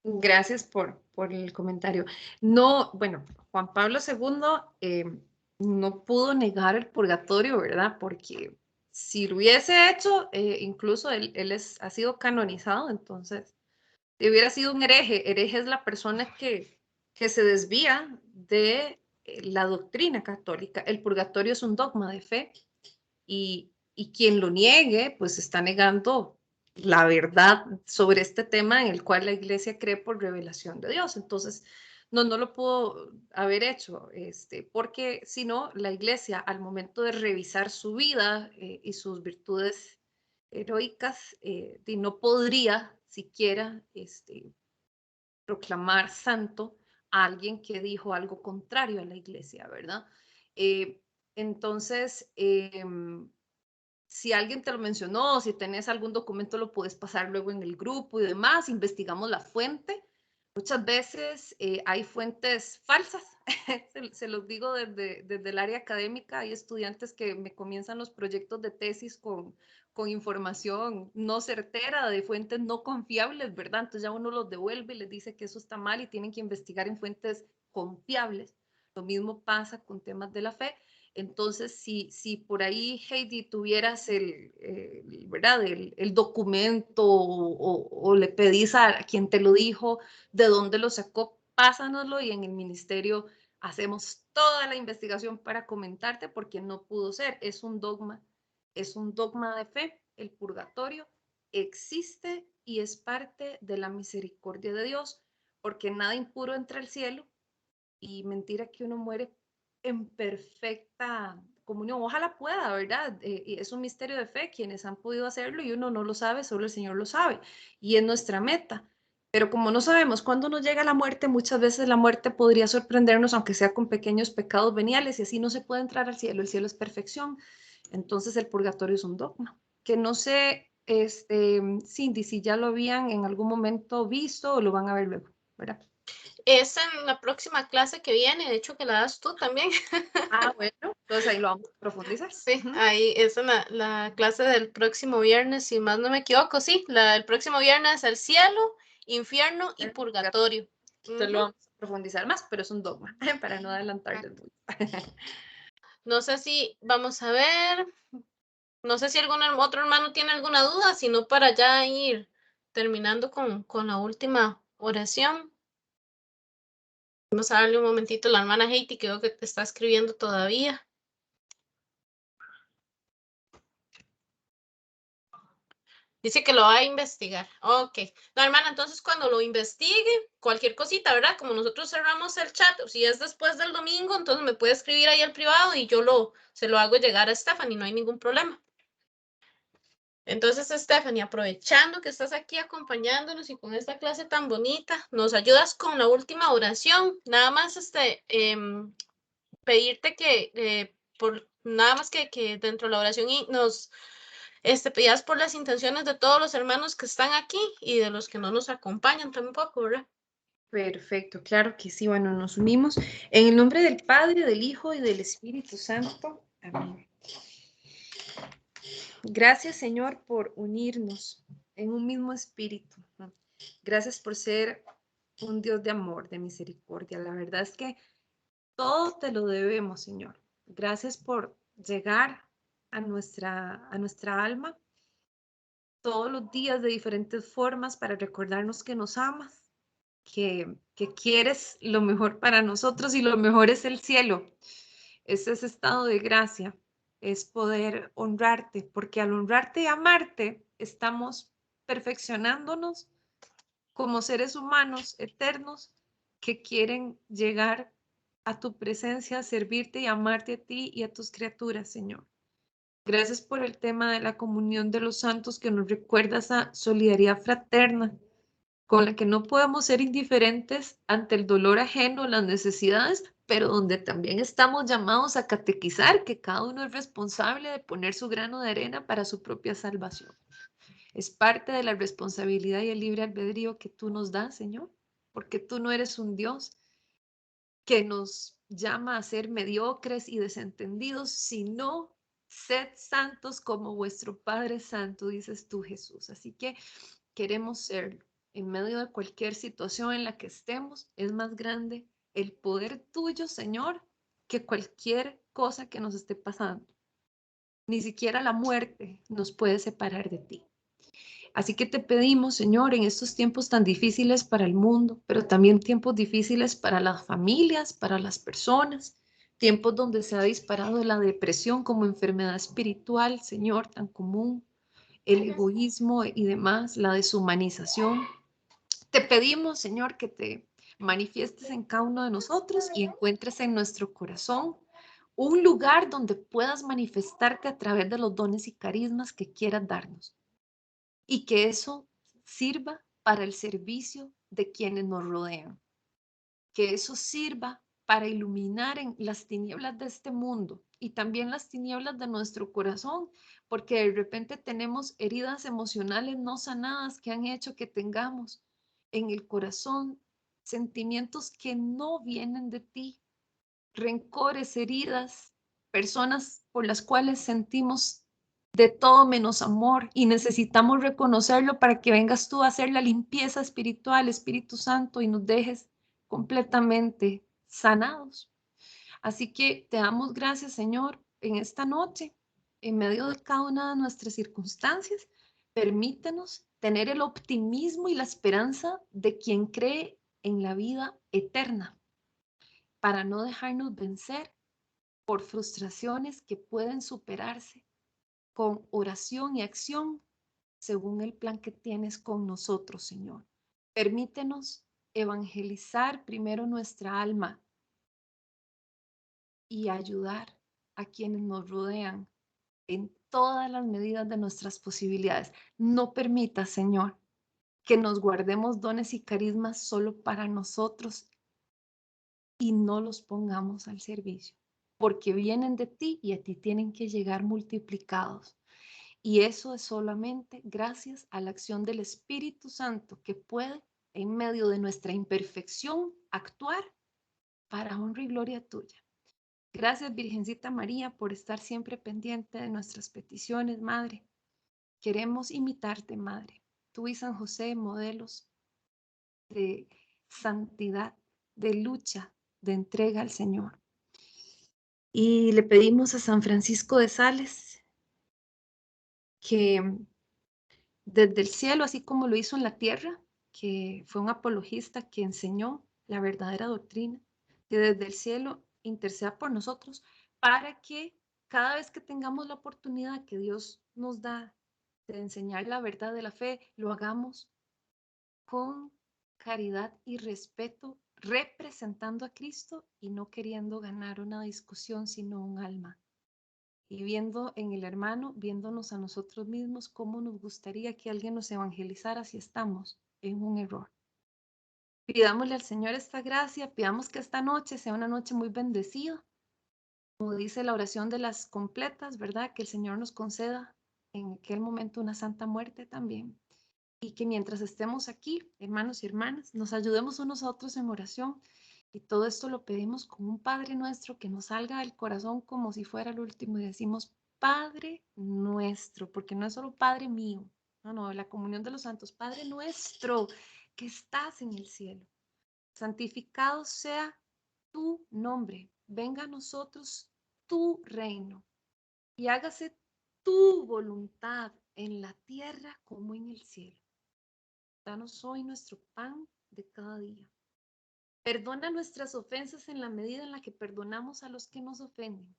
Gracias por el comentario. No, bueno, Juan Pablo II no pudo negar el purgatorio, ¿verdad? Porque si lo hubiese hecho, incluso él ha sido canonizado, entonces hubiera sido un hereje. Hereje es la persona que se desvía de la doctrina católica. El purgatorio es un dogma de fe y quien lo niegue, pues está negando la verdad sobre este tema en el cual la iglesia cree por revelación de Dios. Entonces, no lo pudo haber hecho, porque si no, la iglesia al momento de revisar su vida y sus virtudes heroicas, no podría siquiera proclamar santo a alguien que dijo algo contrario a la iglesia, ¿verdad? Eh, entonces, si alguien te lo mencionó, si tenés algún documento, lo puedes pasar luego en el grupo y demás, investigamos la fuente. Muchas veces hay fuentes falsas, se los digo desde el área académica, hay estudiantes que me comienzan los proyectos de tesis con información no certera, de fuentes no confiables, ¿verdad? Entonces ya uno los devuelve y les dice que eso está mal y tienen que investigar en fuentes confiables. Lo mismo pasa con temas de la fe. Entonces, si por ahí, Heidi, tuvieras ¿verdad? El documento o le pedís a quien te lo dijo, de dónde lo sacó, pásanoslo y en el ministerio hacemos toda la investigación para comentarte porque no pudo ser. Es un dogma de fe. El purgatorio existe y es parte de la misericordia de Dios porque nada impuro entra al cielo y mentira que uno muere en perfecta comunión. Ojalá pueda, ¿verdad? Y es un misterio de fe, quienes han podido hacerlo y uno no lo sabe, solo el Señor lo sabe. Y es nuestra meta. Pero como no sabemos cuándo nos llega la muerte, muchas veces la muerte podría sorprendernos, aunque sea con pequeños pecados veniales, y así no se puede entrar al cielo. El cielo es perfección. Entonces el purgatorio es un dogma. Que no sé, Cindy, si ya lo habían en algún momento visto o lo van a ver luego, ¿verdad? Es en la próxima clase que viene, de hecho que la das tú también. Ah, bueno, entonces ahí lo vamos a profundizar. Sí, ahí es en la clase del próximo viernes, si más no me equivoco, sí, el próximo viernes el cielo, infierno y purgatorio. Entonces lo vamos a profundizar más, pero es un dogma, para no adelantarles mucho. No sé si, vamos a ver, no sé si algún otro hermano tiene alguna duda, sino para ya ir terminando con la última oración. Vamos a darle un momentito a la hermana Haiti, que veo que te está escribiendo todavía. Dice que lo va a investigar. Ok. No, hermana, entonces cuando lo investigue, cualquier cosita, ¿verdad? Como nosotros cerramos el chat, o si es después del domingo, entonces me puede escribir ahí al privado y yo se lo hago llegar a Stephanie, no hay ningún problema. Entonces, Stephanie, aprovechando que estás aquí acompañándonos y con esta clase tan bonita, nos ayudas con la última oración. Nada más pedirte que nada más que dentro de la oración y nos pedías por las intenciones de todos los hermanos que están aquí y de los que no nos acompañan tampoco, ¿verdad? Perfecto, claro que sí. Bueno, nos unimos en el nombre del Padre, del Hijo y del Espíritu Santo. Amén. Gracias, Señor, por unirnos en un mismo espíritu. Gracias por ser un Dios de amor, de misericordia. La verdad es que todo te lo debemos, Señor. Gracias por llegar a nuestra alma todos los días de diferentes formas para recordarnos que nos amas, que quieres lo mejor para nosotros y lo mejor es el cielo. Ese es estado de gracia, es poder honrarte, porque al honrarte y amarte estamos perfeccionándonos como seres humanos eternos que quieren llegar a tu presencia, servirte y amarte a ti y a tus criaturas, Señor. Gracias por el tema de la comunión de los santos que nos recuerda esa solidaridad fraterna con la que no podemos ser indiferentes ante el dolor ajeno, las necesidades, pero donde también estamos llamados a catequizar que cada uno es responsable de poner su grano de arena para su propia salvación. Es parte de la responsabilidad y el libre albedrío que tú nos das, Señor, porque tú no eres un Dios que nos llama a ser mediocres y desentendidos, sino sed santos como vuestro Padre Santo, dices tú, Jesús. Así que queremos serlo. En medio de cualquier situación en la que estemos, es más grande el poder tuyo, Señor, que cualquier cosa que nos esté pasando. Ni siquiera la muerte nos puede separar de ti. Así que te pedimos, Señor, en estos tiempos tan difíciles para el mundo, pero también tiempos difíciles para las familias, para las personas, tiempos donde se ha disparado la depresión como enfermedad espiritual, Señor, tan común, el egoísmo y demás, la deshumanización. Te pedimos, Señor, que te manifiestes en cada uno de nosotros y encuentres en nuestro corazón un lugar donde puedas manifestarte a través de los dones y carismas que quieras darnos y que eso sirva para el servicio de quienes nos rodean, que eso sirva para iluminar en las tinieblas de este mundo y también las tinieblas de nuestro corazón, porque de repente tenemos heridas emocionales no sanadas que han hecho que tengamos en el corazón sentimientos que no vienen de ti, rencores, heridas, personas por las cuales sentimos de todo menos amor y necesitamos reconocerlo para que vengas tú a hacer la limpieza espiritual, Espíritu Santo, y nos dejes completamente sanados. Así que te damos gracias, Señor, en esta noche, en medio de cada una de nuestras circunstancias. Permítenos tener el optimismo y la esperanza de quien cree en la vida eterna, para no dejarnos vencer por frustraciones que pueden superarse con oración y acción según el plan que tienes con nosotros, Señor. Permítenos evangelizar primero nuestra alma y ayudar a quienes nos rodean en todas las medidas de nuestras posibilidades. No permita, Señor, que nos guardemos dones y carismas solo para nosotros y no los pongamos al servicio, porque vienen de ti y a ti tienen que llegar multiplicados. Y eso es solamente gracias a la acción del Espíritu Santo que puede, en medio de nuestra imperfección, actuar para honra y gloria tuya. Gracias, Virgencita María, por estar siempre pendiente de nuestras peticiones, Madre. Queremos imitarte, Madre. Tú y San José, modelos de santidad, de lucha, de entrega al Señor. Y le pedimos a San Francisco de Sales que desde el cielo, así como lo hizo en la tierra, que fue un apologista que enseñó la verdadera doctrina, que desde el cielo interceda por nosotros para que cada vez que tengamos la oportunidad que Dios nos da de enseñar la verdad de la fe, lo hagamos con caridad y respeto, representando a Cristo y no queriendo ganar una discusión, sino un alma. Y viendo en el hermano, viéndonos a nosotros mismos, cómo nos gustaría que alguien nos evangelizara si estamos en un error. Pidámosle al Señor esta gracia, pidamos que esta noche sea una noche muy bendecida, como dice la oración de las completas, ¿verdad? Que el Señor nos conceda en aquel momento una santa muerte también. Y que mientras estemos aquí, hermanos y hermanas, nos ayudemos unos a otros en oración. Y todo esto lo pedimos con un Padre nuestro que nos salga del corazón como si fuera el último. Y decimos, Padre nuestro, porque no es solo Padre mío, no, la comunión de los santos. Padre nuestro que estás en el cielo, santificado sea tu nombre. Venga a nosotros tu reino y hágase tu voluntad en la tierra como en el cielo. Danos hoy nuestro pan de cada día. Perdona nuestras ofensas en la medida en la que perdonamos a los que nos ofenden.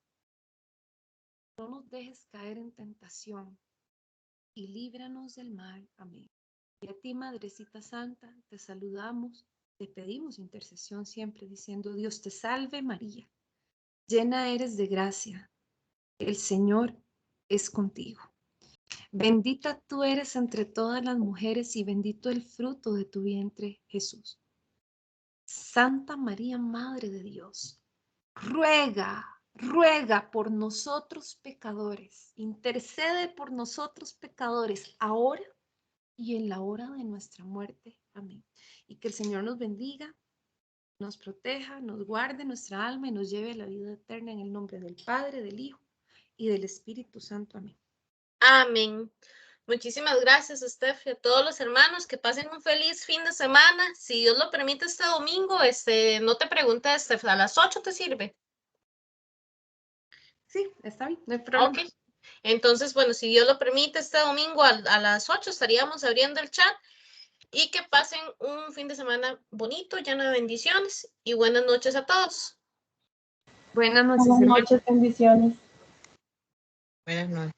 No nos dejes caer en tentación y líbranos del mal. Amén. Y a ti, Madrecita Santa, te saludamos, te pedimos intercesión siempre diciendo, Dios te salve María, llena eres de gracia, el Señor es contigo. Bendita tú eres entre todas las mujeres y bendito el fruto de tu vientre, Jesús. Santa María, Madre de Dios, ruega por nosotros pecadores, intercede por nosotros pecadores, ahora y en la hora de nuestra muerte. Amén. Y que el Señor nos bendiga, nos proteja, nos guarde nuestra alma y nos lleve a la vida eterna en el nombre del Padre, del Hijo y del Espíritu Santo. Amén. Amén. Muchísimas gracias, Steph, y a todos los hermanos, que pasen un feliz fin de semana. Si Dios lo permite, este domingo, no te preguntes, Steph, ¿a las 8 te sirve? Sí, está bien, no hay problema. Ok. Entonces, bueno, si Dios lo permite, este domingo a las 8 estaríamos abriendo el chat. Y que pasen un fin de semana bonito, lleno de bendiciones. Y buenas noches a todos. Buenas noches, Buenas hermanos. noches, bendiciones. Buenas noches.